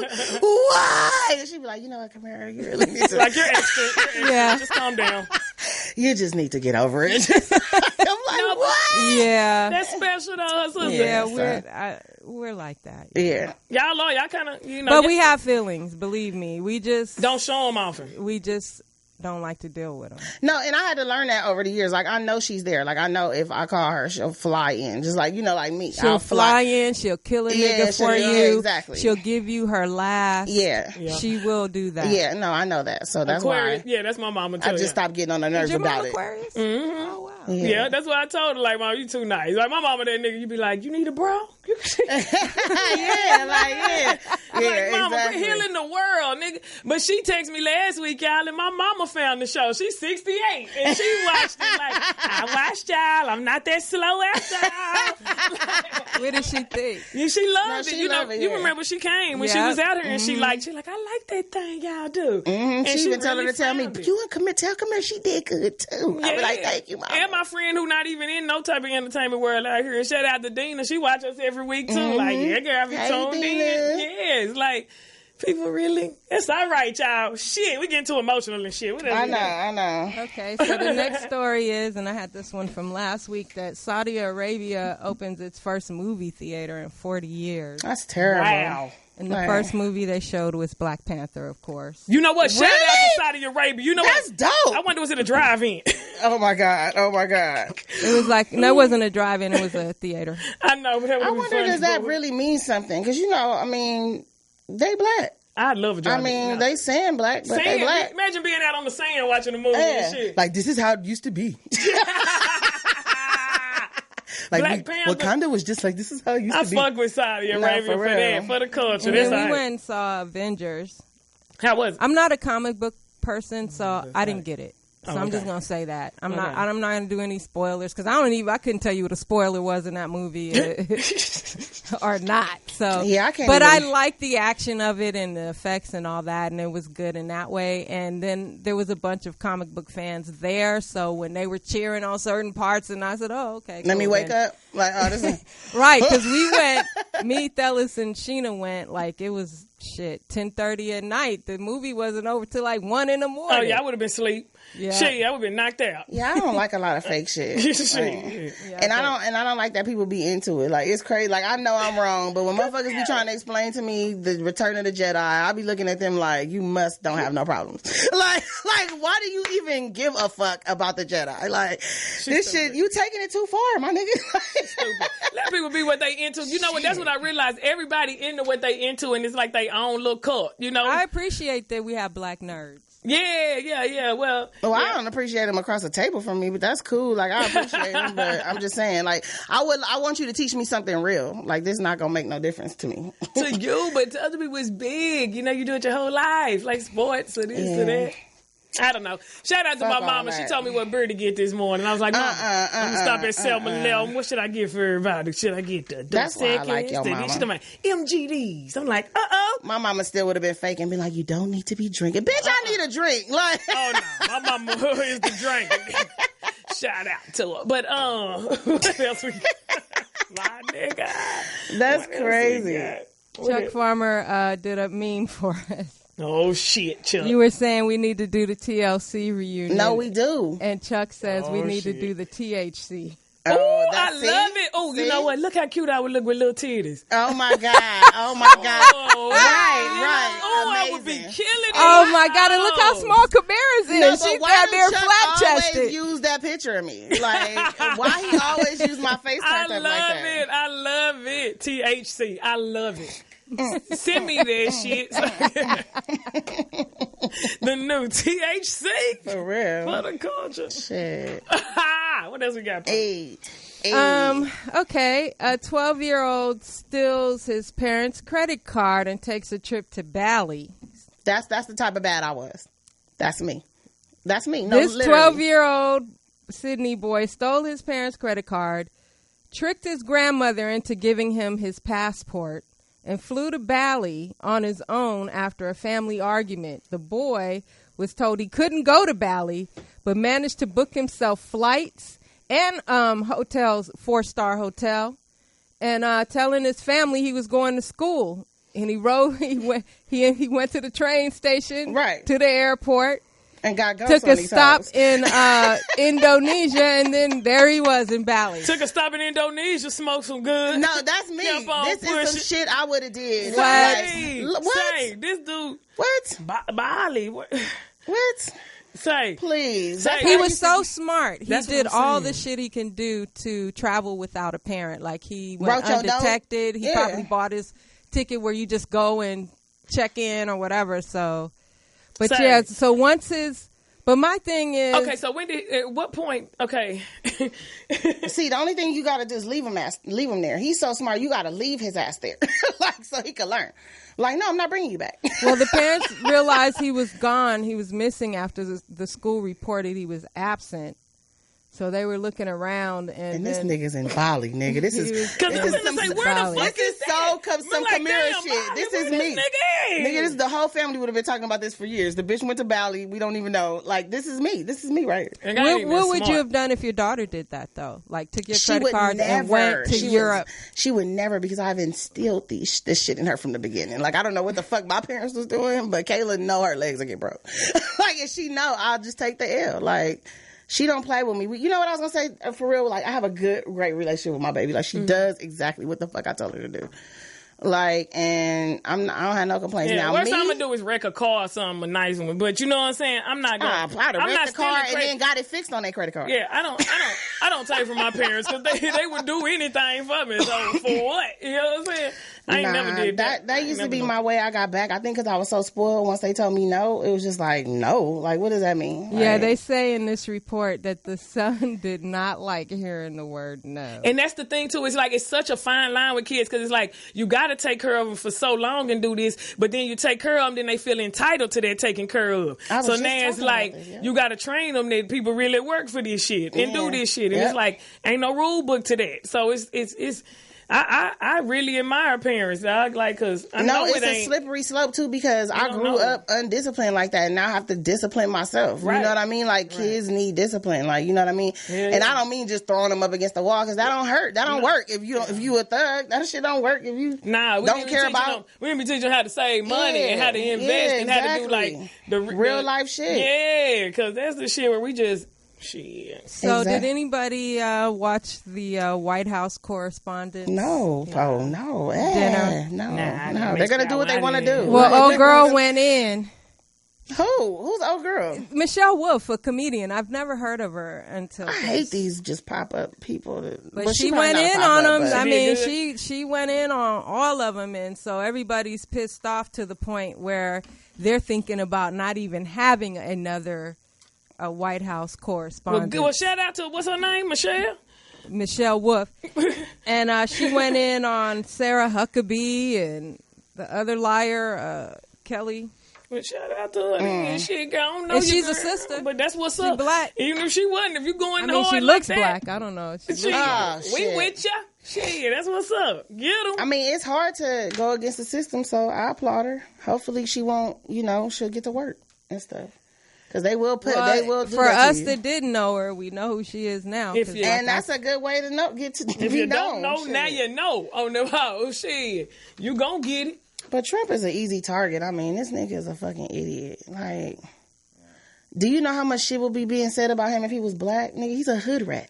love you. Why? And she'd be like, you know what, Kamira, you really need to. Like, you're extra. You're extra. Yeah. Just calm down. You just need to get over it. I'm like, Like, what? Yeah. That's special to us. Yeah, we're like that. Yeah. Y'all kind of, But we have feelings, believe me. We just don't show them often. We just don't like to deal with them. No, and I had to learn that over the years. Like, I know she's there. Like, I know if I call her, she'll fly in. Just like, like me. She'll fly in. She'll kill a nigga for you. Yeah, exactly. She'll give you her last. Yeah. She will do that. Yeah, no, I know that. So that's Aquarius, why. Yeah, that's my mama too. I just stopped getting on her nerves about it. Aquarius? Mm-hmm. Oh, wow. Yeah, that's why I told her, like, Mom, you too nice. Like, my mama, that nigga, you be like, you need a bro? Yeah, Like, mama, exactly. we're healing the world, nigga. But she texted me last week, y'all, and my mama found the show. She's 68, and she watched it like, I watched y'all. I'm not that slow after all. What did she think? Yeah, she loved it. she loved it, You yeah. remember she came when she was out here, and she like, I like that thing y'all do. Mm-hmm. She even told her to tell me, found it. you and tell Kamira, she did good too. I be like, thank you, Mama. And my friend who not even in no type of entertainment world out here, shout out to Dina. She watch us every week too. Like, yeah, girl, I be tuned in. Yeah, it's like, people really, it's all right, y'all. Shit, we getting too emotional and shit. I know. Okay, so the next story is, and I had this one from last week, that Saudi Arabia opens its first movie theater in 40 years. That's terrible. Wow. And the first movie they showed was Black Panther, of course. You know what? Shout out Really? to Saudi Arabia. You know That's what? dope. I wonder was it a drive-in? Oh my God. It was like, no, it wasn't a drive-in, it was a theater. I know, but that I would be wonder, funny. does that really mean something? Because, I mean, they black. I'd love a drive-in. I mean, they saying black, but they black. Imagine being out on the sand watching a movie and shit. Like, this is how it used to be. Like, Black Panther. Wakanda was just like, this is how it used I to be. fuck with Saudi Arabia for for real. that, for the culture. And That's then we all right. went and saw Avengers. How was it? I'm not a comic book person, so I didn't get it. So I'm just gonna say that I'm not gonna do any spoilers because I couldn't tell you what a spoiler was in that movie or not. So Yeah, I can't But even- I liked the action of it and the effects and all that, and it was good in that way. And then there was a bunch of comic book fans there, so when they were cheering on certain parts, and I said, "Oh, okay." Let me cool wake then. up. Like, oh, this is... Right? Because we went. Me, Thellis, and Sheena went. Like it was 10:30 at night. The movie wasn't over till like 1 in the morning. Oh, yeah, I would have been asleep. Yeah. Shit, I would have been knocked out. Yeah, I don't like a lot of fake shit. Shit. And I don't like that people be into it. Like, it's crazy. Like, I know I'm wrong, but when motherfuckers be trying to explain to me the Return of the Jedi, I be looking at them like, you don't have no problems. like, why do you even give a fuck about the Jedi? Like, this shit, you taking it too far, my nigga. Stupid. Let people be what they into. You know what? That's what I realized. Everybody into what they into, and it's like they own little cult. You know? I appreciate that we have black nerds. Yeah. Well, I don't appreciate them across the table from me, but that's cool. Like, I appreciate them, but I'm just saying, like, I want you to teach me something real. Like, this not gonna make no difference to me. to you, but to other people, it's big. You know, you do it your whole life, like sports or this or that. I don't know. Shout out to Fuck my all mama. that. She told me what beer to get this morning. I was like, Mama, I'm gonna stop at 7-Eleven. What should I get for everybody? Should I get the That's why I like your mama. She's like, MGDs. I'm like, My mama still would have been fake and been like, you don't need to be drinking. Bitch, I need a drink. Like, oh no, my mama is the drink. Shout out to her. But what else we got? My nigga. That's What else we crazy. got? Chuck Farmer did a meme for us. Oh shit, Chuck. You were saying we need to do the TLC reunion. no, we do. And Chuck says we need to shit. do the THC. Oh, I that's- love see? it. Oh, you See? know what? Look how cute I would look with little titties. Oh my God. Oh my God. Oh, Right. Oh, I would be Amazing. killing it. Oh my God! And look how small Kamira's is. No, but She's why down do there Chuck flat always chested. use that picture of me? Like, why he always use my face I turned up love like that? it. I love it. THC. I love it. Send me that shit. The new THC For real. for the culture. Shit. What else we got? Hey. Okay. A 12-year-old steals his parents' credit card and takes a trip to Bali. That's the type of bad I was. That's me. That's me. No, This literally. 12-year-old Sydney boy stole his parents' credit card, tricked his grandmother into giving him his passport, and flew to Bali on his own after a family argument. The boy was told he couldn't go to Bali, but managed to book himself flights and hotels, 4-star hotel, and telling his family he was going to school. And he went to the train station, Right. to the airport, And got ghosts took on a these stop hoes. in Indonesia, and then there he was in Bali. Took a stop in Indonesia, smoked some good. No, that's me. Kept on This is some pushing. shit I would have did. What? Say, What? say, this dude, What? Bali. What? What? Say, Please. Say, He was so smart. He That's what did I'm all saying. the shit he can do to travel without a parent. Like he Wrote went your note? undetected. He Yeah. probably bought his ticket where you just go and check in or whatever. So, but Say. yeah. So once his, but my thing is, okay, so at what point, okay. See, the only thing you gotta do is leave him there. He's so smart, you gotta leave his ass there, like so he can learn. Like, no, I'm not bringing you back. well, the parents realized he was gone. He was missing after the school reported he was absent. So they were looking around, and this then nigga's in Bali, nigga. This is Because I was going to say, where the fuck this is so some like, Kamira damn, shit. Bali, This where is this me. nigga Nigga, is? the whole family would have been talking about this for years. The bitch went to Bali. We don't even know. Like, this is me. This is me right here. And I ain't what, even what would smart. you have done if your daughter did that though? Like took your She credit would card never. and went to Europe. She would never, because I've instilled this shit in her from the beginning. Like, I don't know what the fuck my parents was doing, but Kayla know her legs will get broke. Like, and she know I'll just take the L. Like, she don't play with me. You know what I was gonna say? For real, like, I have a great relationship with my baby. Like, she does exactly what the fuck I told her to do. Like, and I don't have no complaints. Yeah, Now, worst me, I'm gonna do is wreck a car or something, a nice one. But you know what I'm saying? I'm not gonna. I'd have I'm not wrecked the car stealing and then got it fixed on that credit card. Yeah, I don't take from my parents because they would do anything for me. So for what? You know what I'm saying? I ain't never did that. That used to be my way I got back. I think because I was so spoiled, once they told me no, it was just like, no. Like, what does that mean? Yeah, Like, they say in this report that the son did not like hearing the word no. And that's the thing too. It's like it's such a fine line with kids because it's like you got to take care of them for so long and do this, but then you take care of them, then they feel entitled to that taking care of. I was So just now it's talking like about this, yeah. you got to train them that people really work for this shit and do this shit, and Yep. it's like ain't no rule book to that. So it's. I really admire parents, dog. Like, cause I know it's it a ain't. slippery slope too, because I don't grew know. up undisciplined like that, and now I have to discipline myself. Right. You know what I mean? Like, kids need discipline. Like, you know what I mean? Yeah, and yeah. I don't mean just throwing them up against the wall, because that don't hurt. That don't work if you a thug. That shit don't work if you Nah, we don't didn't care teach about them. We didn't be teaching them how to save money and how to invest and how to do exactly. like the Real life shit. Yeah, because that's the shit where we just shit. So Exactly. did anybody watch the White House correspondent? No, oh no, Dinner. no, Nah, no. I They're gonna do what they want to do. Well, old girl went in. Who's old girl? Michelle Wolf, a comedian. I've never heard of her until. I hate these just pop up people. But she probably went not a in pop-up, on them. but- I She mean, did good. she went in on all of them, and so everybody's pissed off to the point where they're thinking about not even having another White House correspondent. Well, shout out to what's her name, Michelle. Michelle Wolf, and she went in on Sarah Huckabee and the other liar, Kelly. Well, shout out to her. And shit, I don't know And you, she's a girl, sister. but that's what's She up. black. Even if she wasn't, if you going I mean, hard she like looks that, black. I don't know. She shit, looks Ah, we shit. with ya. Shit, that's what's up. Get 'em. I mean, it's hard to go against the system, so I applaud her. Hopefully, she won't. She'll get to work and stuff. Because they will put. Well, they will do for that to us you. that didn't know her, we know who she is now. If 'cause you- like And that's a good way to know. Get to If be you known. don't know, Shit. now you know. On the how shit, you gon' get it. But Trump is an easy target. I mean, this nigga is a fucking idiot. Like, do you know how much shit will be being said about him if he was black? Nigga, he's a hood rat.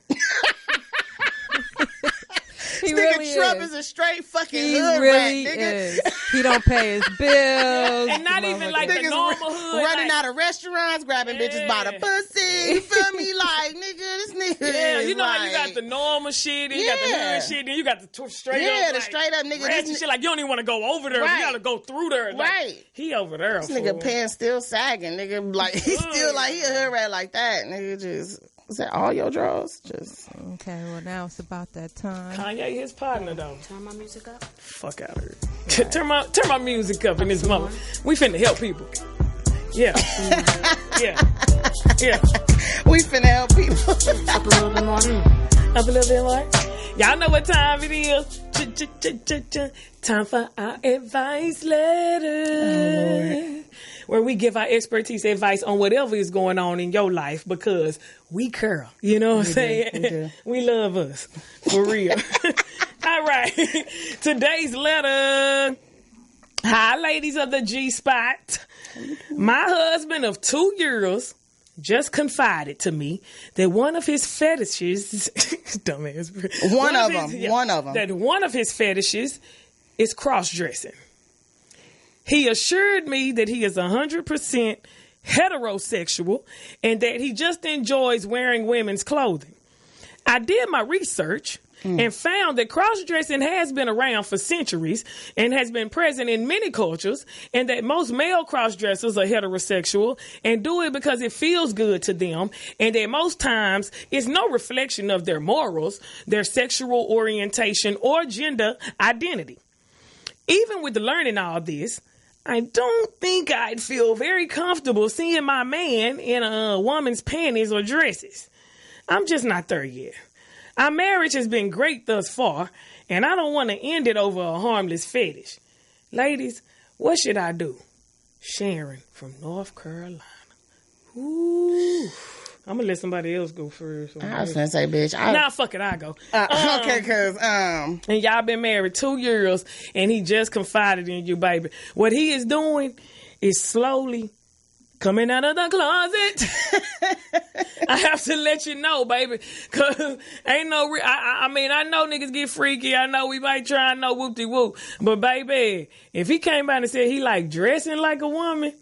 he Nigga, really Trump is. is a straight fucking He hood really rat, nigga. is. He don't pay his bills. And not even like the Niggas normal hood. running like, out of restaurants, grabbing bitches by the Yeah. pussy. You feel me? Like, nigga, this nigga Yeah, is you know how you got like- the normal shit, then you got the Yeah. hood shit, then you got the straight Yeah, up. the like, straight up nigga, ratchet this shit. Like you don't even want to go over there. Right. You got to go through there. Like, Right. He over there. This nigga fool. pants still sagging, nigga. Like, he's still like, he a hood rat like that. Nigga, just, is that all your drawers? Just. Okay, well now it's about that time. Kanye, his partner though. Turn my music up. Fuck out of here. turn my music up in this moment. We finna help people. Yeah. Yeah. Yeah. We finna help people. Up a little bit more. Up a little bit more. Y'all know what time it is. Time for our advice letter. Where we give our expertise advice on whatever is going on in your life because we curl. You know what I'm saying? We love us. For real. All right. Today's letter. Hi, ladies of the G-Spot. My husband of 2 years just confided to me that one of his fetishes, dumbass, one of them, that one of his fetishes is cross-dressing. He assured me that he is 100% heterosexual and that he just enjoys wearing women's clothing. I did my research and found that cross-dressing has been around for centuries and has been present in many cultures, and that most male cross-dressers are heterosexual and do it because it feels good to them, and that most times it's no reflection of their morals, their sexual orientation, or gender identity. Even with learning all this, I don't think I'd feel very comfortable seeing my man in a woman's panties or dresses. I'm just not there yet. Our marriage has been great thus far, and I don't want to end it over a harmless fetish. Ladies, what should I do? Sharon from North Carolina. Ooh. I'm going to let somebody else go first. I was going to say, bitch. Nah, fuck it, I go. Okay, because... And y'all been married 2 years, and he just confided in you, baby. What he is doing is slowly coming out of the closet. I have to let you know, baby, because ain't no... I mean, I know niggas get freaky. I know we might try and know whoop-de-whoop. But, baby, if he came out and said he like dressing like a woman...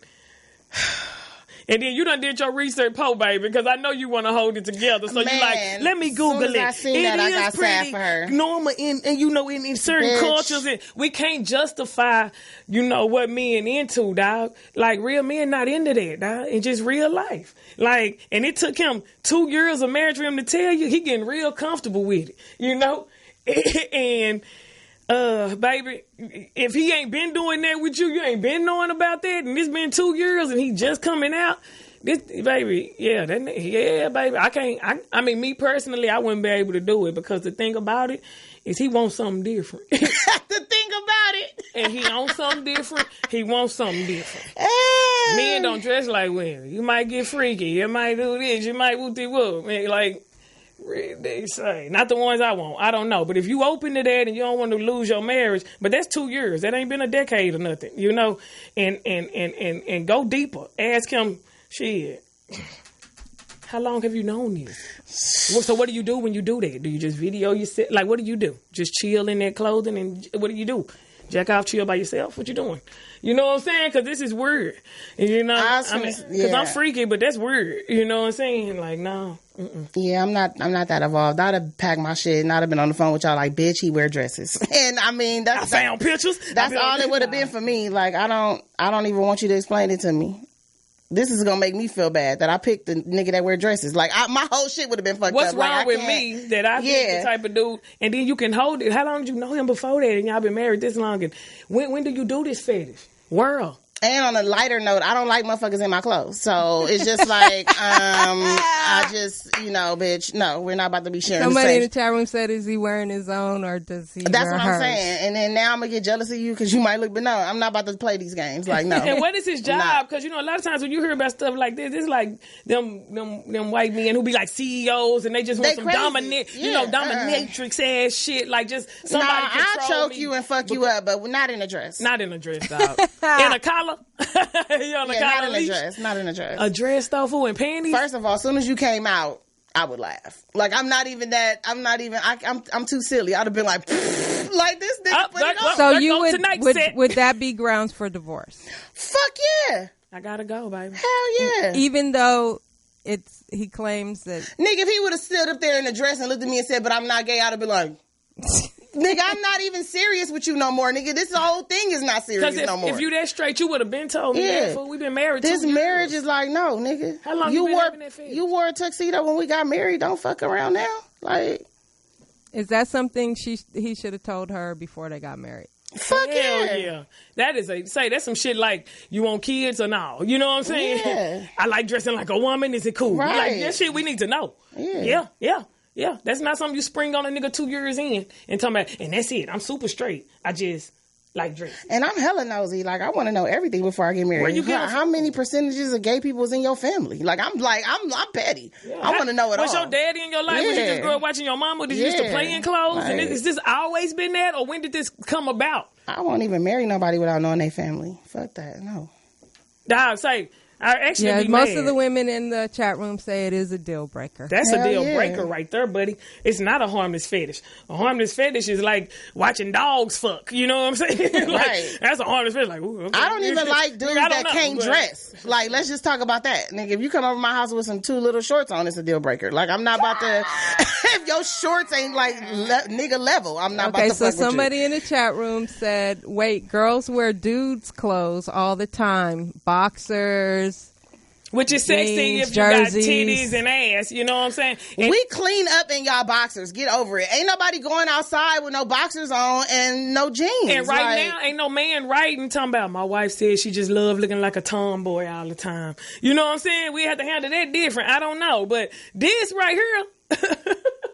And then you done did your research, baby, because I know you want to hold it together. So you like, let me Google it. I seen that, I got sad for her. Normal in certain cultures, and we can't justify, what men into, dog. Like, real men not into that, dog. It's just real life. Like, and it took him 2 years of marriage for him to tell you he getting real comfortable with it, and... baby, if he ain't been doing that with you, you ain't been knowing about that, and it's been 2 years, and he just coming out. This, baby, baby, I mean, me personally, I wouldn't be able to do it because the thing about it is he wants something different. The thing about it, and he wants something different. He wants something different. Men don't dress like women. You might get freaky. You might do this. You might whoop-de-whoop. Like. They say, not the ones I want. I don't know. But if you open to that and you don't want to lose your marriage, but that's 2 years. That ain't been a decade or nothing, and go deeper. Ask him, shit, how long have you known this? So what do you do when you do that? Do you just video yourself? Like, what do you do? Just chill in that clothing? And what do you do? Jack off, chill by yourself? What you doing? You know what I'm saying? Because this is weird. Because I'm freaky, but that's weird. You know what I'm saying? Like, no. Mm-mm. Yeah, I'm not that evolved. I'd have packed my shit and I'd have been on the phone with y'all like, bitch, he wear dresses. And I mean, I found pictures. That's all it would have been for me. Like, I don't even want you to explain it to me. This is gonna make me feel bad that I picked the nigga that wear dresses. Like, my whole shit would have been fucked What's up. What's wrong with me that I picked the type of dude, and then you can hold it? How long did you know him before that, and y'all been married this long? And when do you do this fetish? World. And on a lighter note, I don't like motherfuckers in my clothes. So it's just like, I just, bitch, no, we're not about to be sharing Somebody in the chat room said, is he wearing his own or does he That's wear what hers? I'm saying. And then now I'm going to get jealous of you because you might look, but no, I'm not about to play these games. Like, no. And what is his job? Because, a lot of times when you hear about stuff like this, it's like them white men who be like CEOs and they just want some dominatrix ass shit. Like just somebody control I'll choke you and fuck you up, but not in a dress. Not in a dress, dog. In a collar? Not in a dress. A dress, tofu, and panties? First of all, as soon as you came out, I would laugh. Like, I'm too silly. I'd have been like this nigga put it on. So would that be grounds for divorce? Fuck yeah. I gotta go, baby. Hell yeah. Even though he claims that... Nigga, if he would have stood up there in a dress and looked at me and said, but I'm not gay, I'd have been like... Nigga, I'm not even serious with you no more, nigga. This whole thing is not serious no more. If you that straight, you would have been told me that. We've been married 2 years. This marriage is like, no, nigga. How long you been having that fetish? You wore a tuxedo when we got married. Don't fuck around now. Like, is that something he should have told her before they got married? Fuck yeah. That is that's some shit like, you want kids or no? You know what I'm saying? Yeah. I like dressing like a woman. Is it cool? Right. Like, that shit we need to know. Yeah, that's not something you spring on a nigga 2 years in and talking about, and that's it. I'm super straight. I just like dress. And I'm hella nosy. Like, I want to know everything before I get married. Where you get how many percentages of gay people is in your family? Like, I'm petty. Yeah. I want to know it all. Was your daddy in your life? Was you just grew up watching your mama? Did you used to play in clothes? Like, and is this always been that? Or when did this come about? I won't even marry nobody without knowing their family. Fuck that. No. Dog, say... I actually be most mad. of the women in the chat room say it is a deal breaker. That's Hell a deal yeah. breaker right there, buddy. It's not a harmless fetish. A harmless fetish is like watching dogs fuck. You know what I'm saying? Like, Right. That's a harmless fetish. Like, ooh, okay. I don't even like dudes Nigga, I don't that know, can't but- dress. Like, let's just talk about that. Nigga, if you come over my house with some too little shorts on, it's a deal breaker. Like, I'm not about to, if your shorts ain't like nigga level, I'm not about Okay, to so fuck with you. somebody in the chat room said, wait, girls wear dudes' clothes all the time. Boxers. Which is sexy Jeans, if you got jerseys. titties and ass. You know what I'm saying? And We clean up in y'all boxers. Get over it. Ain't nobody going outside with no boxers on and no jeans. And right Like, now, ain't no man writing talking about my wife said she just love looking like a tomboy all the time. You know what I'm saying? We have to handle that different. I don't know. But this right here,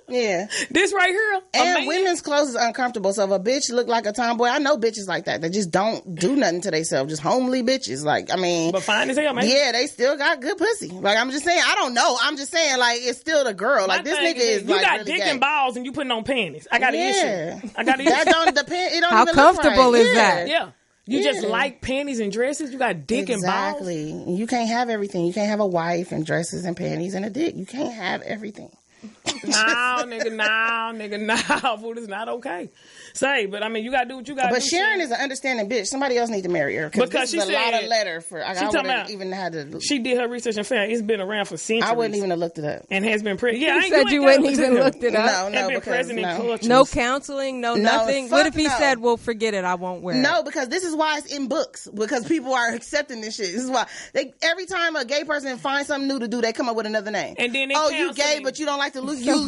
yeah. this right here, a And man- women's clothes is uncomfortable. So if a bitch look like a tomboy, I know bitches like that. They just don't do nothing to themselves. Just homely bitches. Like, I mean. but fine as hell, man. Yeah, they still got good pussy. Like, I'm just saying, I don't know. I'm just saying, like, it's still the girl. My Like, this thing nigga is you like got really dick gay. and balls and you putting on panties. I got an Yeah. issue. I got an That issue. don't depend. It don't How even look comfortable right. is Yeah. that? Yeah. You just Yeah. like panties and dresses. You got dick Exactly. and balls. You can't have everything. You can't have a wife and dresses and panties and a dick. You can't have everything. No, nigga, no. Food is not okay. Say, but I mean, you gotta do what you gotta do. But Sharon Sharon. is an understanding bitch. Somebody else need to marry her Because this she is a lot said- of letter for. I she talking wouldn't about- even had to. She did her research and found it's been around for centuries. I wouldn't even have looked it up. And has been present. Yeah, I He ain't said you ain't wouldn't gotta even look looked it up. No, And no, been because present in no. cultures. No counseling, no nothing. What if he fuck no. said, well, forget it, I won't wear it? No, because this is why it's in books. Because people are accepting this shit. This is why every time a gay person finds something new to do, they come up with another name. And then they oh, you gay, counseling. but you don't like to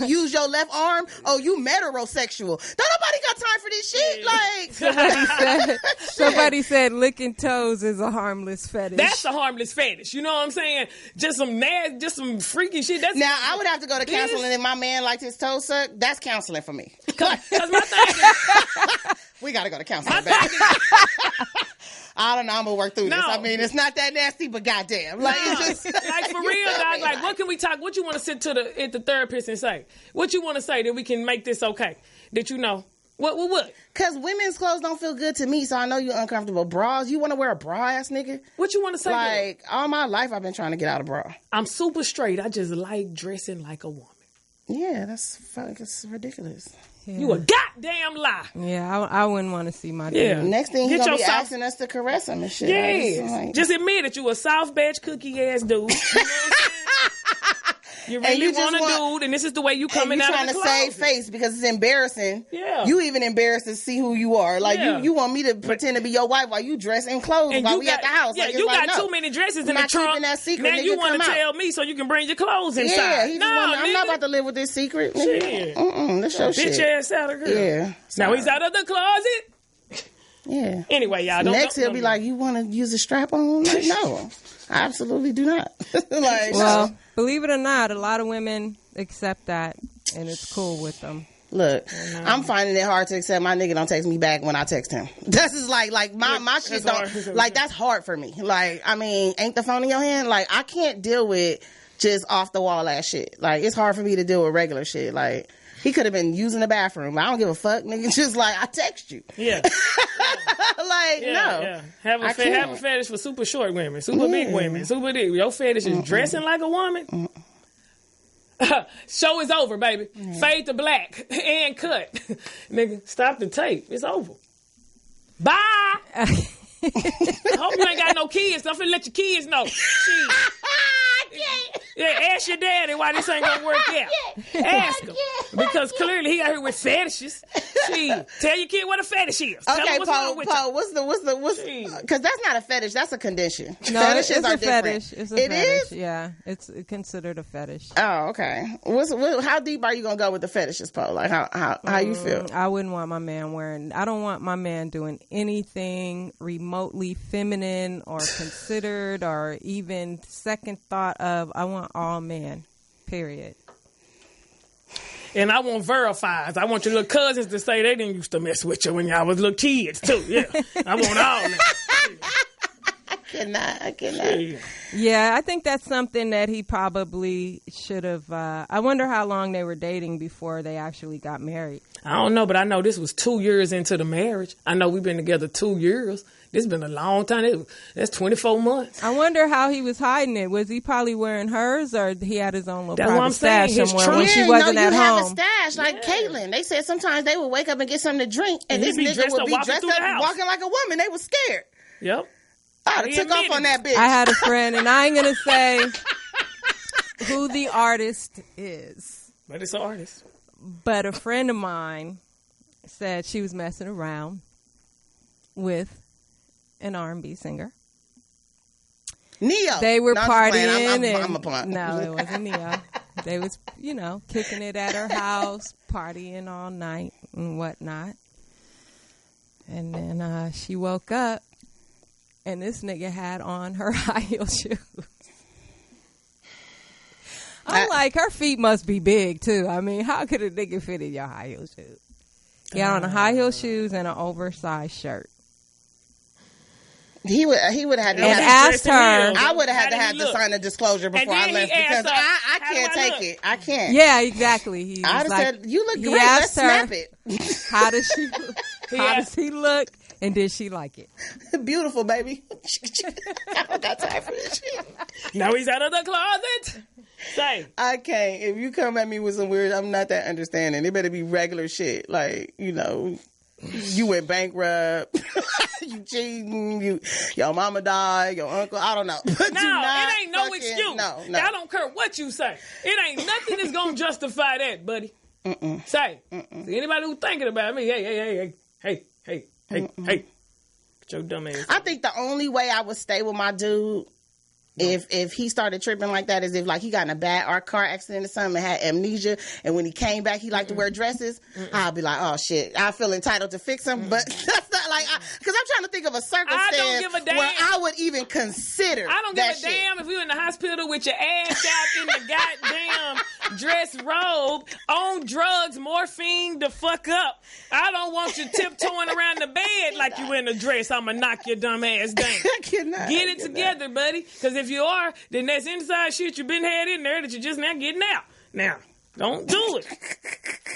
use your left arm. Oh, you metrosexual. Don't nobody got time for this shit. Like Somebody said licking toes is a harmless fetish. That's a harmless fetish. You know what I'm saying? Just some nasty, just some freaky shit. That's now, I would have to go to counseling if my man liked his toes sucked. That's counseling for me. Cause my thing is, We got to go to counseling. my baby. thing is, I don't know. I'm gonna work through this. No. I mean, it's not that nasty, but goddamn, like it's just like for real, dog. Like, what can we talk? What you want to sit to the therapist and say? What you want to say that we can make this okay? That you know what? Because women's clothes don't feel good to me, so I know you're uncomfortable. Bras, you want to wear a bra ass nigga? What you want to say? to them? Like, all my life I've been trying to get out of bra. I'm super straight. I just like dressing like a woman. Yeah, it's ridiculous. You a goddamn lie. Yeah, I wouldn't want to see my Yeah. dude. Next thing Get he's gonna be yourself- asking us to caress him and shit. Yes. Just admit that you a soft batch cookie ass dude. You know what I'm saying? You And really you just want a want- dude, and this is the way you and coming you out trying of the to save closet. face because it's embarrassing. Yeah. You even embarrassed to see who you are. Like Yeah. you want me to pretend to be your wife while you dress in clothes And while you we got, at the house. Yeah, like, it's you like, got no. too many dresses I'm in the not trunk. keeping that secret, Now nigga, you want come to out. tell me so you can bring your clothes inside. Yeah, he just no, want, I'm not nigga. about to live with this secret. Shit. Nigga. That's your Bitch shit. ass out of here. Yeah. Now he's out of the closet. Yeah. Anyway, y'all. Next he'll be like, you want to use a strap on? Like, no, I absolutely do not. Like, Well, no. believe it or not, a lot of women accept that, and it's cool with them. Look, I'm finding it hard to accept my nigga don't text me back when I text him. This is like my shit that's don't, hard. like, that's hard for me. Like, I mean, ain't the phone in your hand? Like, I can't deal with just off the wall ass shit. Like, it's hard for me to deal with regular shit. Like, he could have been using the bathroom. I don't give a fuck, nigga. Just like, I text you. Yeah. Like, Yeah, no. yeah. Have I a can't. fetish for super short women, super big women, super big. Your fetish is dressing like a woman. Show is over, baby. Fade to black and cut. Nigga, stop the tape. It's over. Bye. I hope you ain't got no kids. I'm finna let your kids know. Shit. Yeah, ask your daddy why this ain't gonna work out. Ask him. Because clearly he out here with fetishes. Shit. Tell your kid what a fetish is. Tell Okay, him what's wrong with Paul, what's Jeez. because that's not a fetish, that's a condition. No, Fetishes it's are a different. fetish. It's a It fetish. is? Yeah, it's considered a fetish. Oh, okay. How deep are you gonna go with the fetishes, Paul? Like how you feel? I wouldn't want my man wearing. I don't want my man doing anything remotely feminine or considered or even second thought of. I want all men. Period. And I want verifies. I want your little cousins to say they didn't used to mess with you when y'all was little kids too. Yeah, I want all that. I cannot. Yeah. Yeah, I think that's something that he probably should have. I wonder how long they were dating before they actually got married. I don't know, but I know this was 2 years into the marriage. I know we've been together 2 years. This been a long time. That's 24 months. I wonder how he was hiding it. Was he probably wearing hers, or he had his own little That's what private I'm saying. stash His somewhere trunk. when she Yeah, wasn't you at have a home? stash like Caitlyn. They said sometimes they would wake up and get something to drink, and And this he'd be nigga dressed would up be walking dressed through the up house. walking like a woman. They was scared. Yep. I took off on that bitch. I had a friend, and I ain't gonna say who the artist is, But it's an artist. but a friend of mine said she was messing around with an R&B singer. Neo. They were No, I'm just playing. partying, I'm a and punk. no, it wasn't Neo. They was, kicking it at her house, partying all night and whatnot. And then she woke up, and this nigga had on her high heel shoes. I'm like, her feet must be big too. I mean, how could a nigga fit in your high heel shoes? He had on the high heel shoes and an oversized shirt. He would have had to And have asked her. I would have had to How have did to he look? sign a disclosure before I then he left because asked her, I "How do can't I take look?" it. I can't. Yeah, exactly. He I'd was have like, said, "You look he great. asked Let's her, snap it." How does she look? How does he look? And did she like it? Beautiful, baby. I don't got time for this shit. Now he's out of the closet. Say. I can't. If you come at me with some weird, I'm not that understanding. It better be regular shit. Like, you went bankrupt, you cheating, your mama died, your uncle, I don't know. But No, it ain't no excuse. No. I don't care what you say. It ain't nothing that's going to justify that, buddy. Say. See, anybody who's thinking about me, hey. Get your dumb ass. I think the only way I would stay with my dude if he started tripping like that is if like he got in a bad car accident or something and had amnesia, and when he came back he liked to wear dresses. I'll be like, oh shit, I feel entitled to fix him. But that's not like, because I'm trying to think of a circumstance I don't give a damn. where I would even consider. I don't give that a shit. damn if you in the hospital with your ass out in the goddamn dress robe, on drugs, morphine, the fuck up. I don't want you tiptoeing around the bed like you in a dress. I'ma knock your dumb ass down. I cannot. Get it together, buddy. Because if you are, then that's inside shit you been had in there that you're just now getting out. Now, don't do it.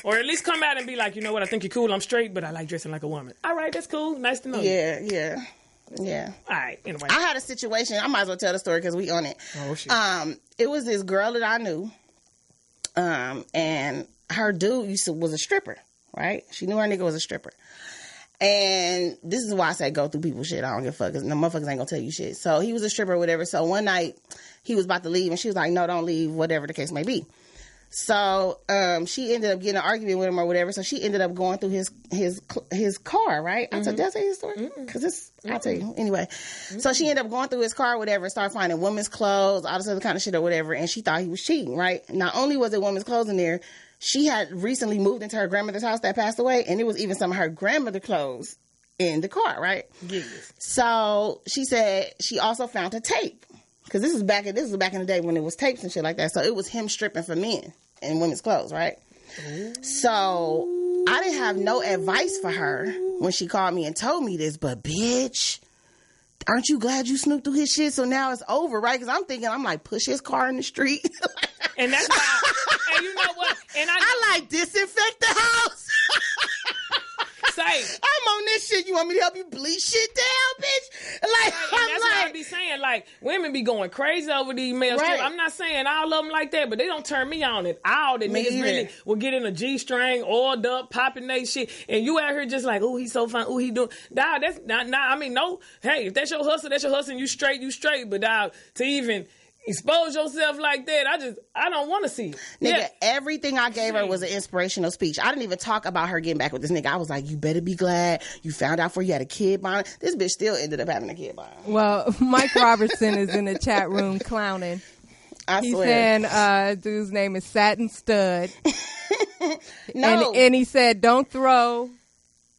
Or at least come out and be like, you know what, I think you're cool, I'm straight, but I like dressing like a woman. All right, that's cool. Nice to know you. Yeah. All right, anyway. I had a situation. I might as well tell the story because we on it. Oh, shit. It was this girl that I knew, and her dude was a stripper, right? She knew her nigga was a stripper. And this is why I say go through people's shit. I don't give a fuck because the motherfuckers ain't gonna tell you shit. So he was a stripper or whatever. So one night he was about to leave and she was like, no, don't leave, whatever the case may be. So she ended up getting an argument with him or whatever. So she ended up going through his car, right? Did I tell you the story? Because I'll tell you. Anyway, so she ended up going through his car or whatever and started finding women's clothes, all this other kind of shit or whatever. And she thought he was cheating, right? Not only was it women's clothes in there, she had recently moved into her grandmother's house that passed away, and it was even some of her grandmother clothes in the car, right? Yes. So she said she also found a tape, because this was back in the day when it was tapes and shit like that. So it was him stripping for men in women's clothes, right? Ooh. So I didn't have no advice for her when she called me and told me this, but bitch, aren't you glad you snooped through his shit? So now it's over, right? Because I'm like, push his car in the street. And that's why, and you know what? And I like disinfect the house. Say, I'm on this shit. You want me to help you bleach shit down, bitch? Like, and that's what I be saying. Like, women be going crazy over these male strippers. I'm not saying all of them like that, but they don't turn me on at all. That niggas really will get in a G-string, oiled up, popping that shit, and you out here just like, oh, he's so fine. Oh, he doing. Dog, that's not. I mean, no. Hey, if that's your hustle, that's your hustle. And you straight. But dog, to even expose yourself like that, I don't want to see it. Nigga, everything I gave her was an inspirational speech. I didn't even talk about her getting back with this nigga. I was like, you better be glad you found out before you had a kid bond. This bitch still ended up having a kid bond. Well, Mike Robertson is in the chat room clowning. He's saying dude's name is Satin Stud. No. And he said, don't throw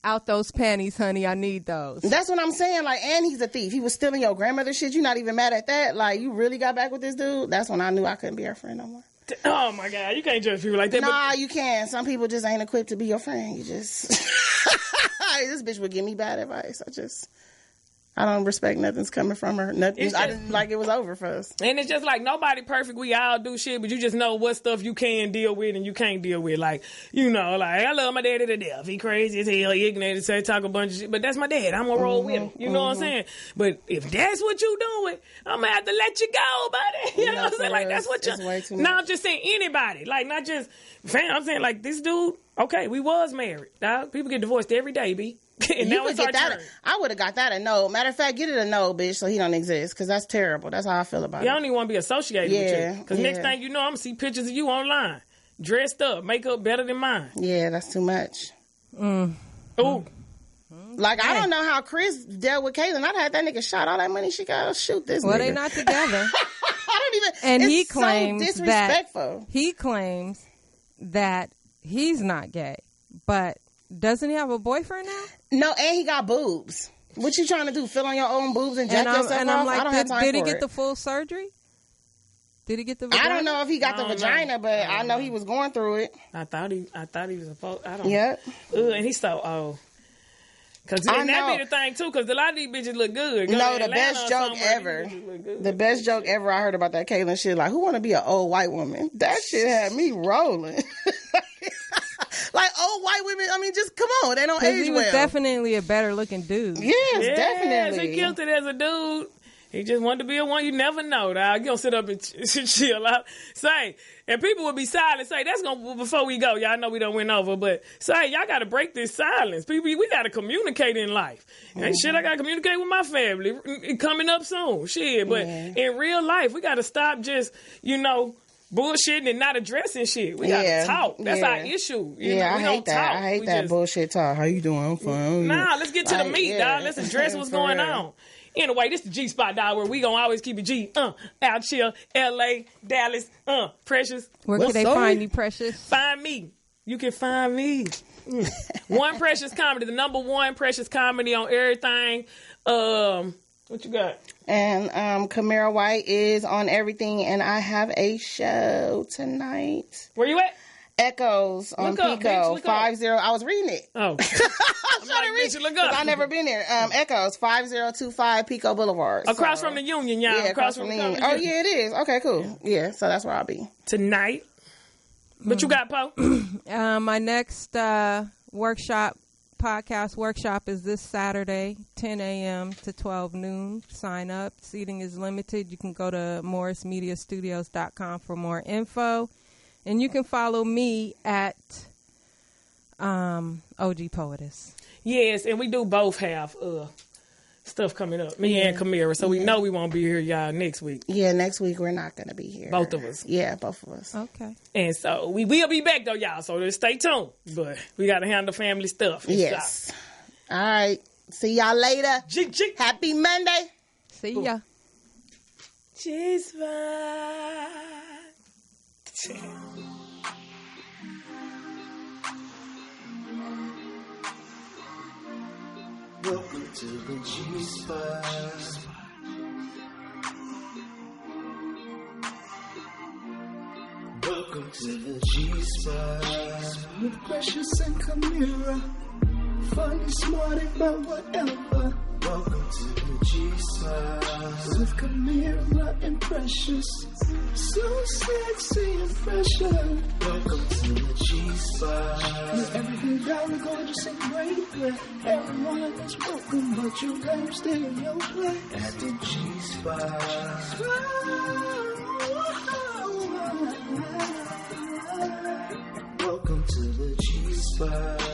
out those panties, honey. I need those. That's what I'm saying. Like, and he's a thief. He was stealing your grandmother's shit. You not even mad at that? Like, you really got back with this dude? That's when I knew I couldn't be her friend no more. Oh my God, you can't judge people like that. Nah, you can. Some people just ain't equipped to be your friend. You just this bitch would give me bad advice. I don't respect nothing's coming from her. Nothing. It's I just- didn't like it was over for us. And it's just like nobody perfect. We all do shit, but you just know what stuff you can deal with and you can't deal with. Like, you know, like I love my daddy to death. He crazy as hell, he ignorant, say talk a bunch of shit, but that's my dad. I'm gonna roll with him. You know what I'm saying? But if that's what you doing, I'm gonna have to let you go, buddy. You know what I'm saying? Like that's what you. It's way too No, much. I'm just saying anybody. Like not just fam. I'm saying like this dude. Okay, we was married. Dog. People get divorced every day, B. And You now could it's our get that. turn. I would have got that a no. Matter of fact, get it a no, bitch, so he don't exist. Because that's terrible. That's how I feel about You it. don't even want to be associated Yeah, with you. Because next yeah. thing you know, I'm going to see pictures of you online. Dressed up, makeup better than mine. Yeah, that's too much. Ooh. Like, I don't know how Chris dealt with Caitlyn. I'd had that nigga shot all that money she got. Shoot this Well, nigga. they not together. I don't even. And it's he claims so disrespectful. he claims that he's not gay, but doesn't he have a boyfriend now? No, and he got boobs. What you trying to do? Fill on your own boobs and jack yourself I'm off? like, I don't have time did he for get it. the full surgery? Did he get the vagina? I don't know if he got the I don't vagina, know. but I know he was going through it. I thought he was supposed. I don't Yep. know. And he's so old. Cause I and that know. be the thing too. Cause a lot of these bitches look good. Go No, to the Atlanta best or joke somewhere, ever. these bitches look good. The best joke ever I heard about that Caitlyn shit, like, who want to be an old white woman? That shit had me rolling. Like, old white women, I mean, just come on. They don't 'Cause age he was well. definitely a better looking dude. Yes, Yes, definitely. he killed it as a dude. He just wanted to be a one. You never know, dog. You gonna sit up and chill out. Say, and people will be silent. Say, that's gonna, before we go, y'all know we done went over, but say, y'all gotta break this silence. People, we gotta communicate in life. And shit, I gotta communicate with my family. Coming up soon. Shit, but in real life, we gotta stop just, bullshitting and not addressing shit. We gotta talk. That's our issue. You know, I we hate don't that. talk. I hate We that just- bullshit talk. How you doing? I'm fine. Nah, let's get to the Like, meat, yeah. dog. Let's address what's For going real. on. Anyway, this the G Spot, dog, where we gonna always keep it G. Out here, LA, Dallas, Precious. Where What's can they up? find you, Precious? Find me. You can find me. One Precious Comedy, the number one Precious Comedy on everything. What you got? And Kamira White is on everything, and I have a show tonight. Where you at? Echoes on Look up, Pico bitch, look up. 50. I was reading it. Oh. I'm trying to read bitch, look 'cause up. I never been there. Echoes 5025 Pico Boulevard. Across So- from the Union, y'all. Yeah, across from the Union. Oh yeah, it is. Okay, cool. Yeah, so that's where I'll be. Tonight. What you got, Po? My next podcast workshop is this Saturday, 10 a.m. to 12 noon. Sign up. Seating is limited. You can go to morrismediastudios.com for more info. And you can follow me at OG Poetess. Yes, and we do both have stuff coming up. Me and Kamira. So we know we won't be here, y'all, next week. Yeah, next week we're not gonna be here. Both of us. Yeah, both of us. Okay. And so we will be back though, y'all. So just stay tuned. But we gotta handle family stuff. and Yes. All right. See y'all later. stuff. G. Happy Monday. See ya. Cheese vibe. Welcome to the G-Spot. Welcome to the G-Spot. With Precious and Kamira. Funny, smart, about whatever. Welcome to the G-Spot. With Kamira and Precious. So sexy and pressure. Welcome to the G-Spot. With everything down, gorgeous and great. Everyone is welcome, but you gotta stay in your place. At the G-Spot. Welcome to the G-Spot.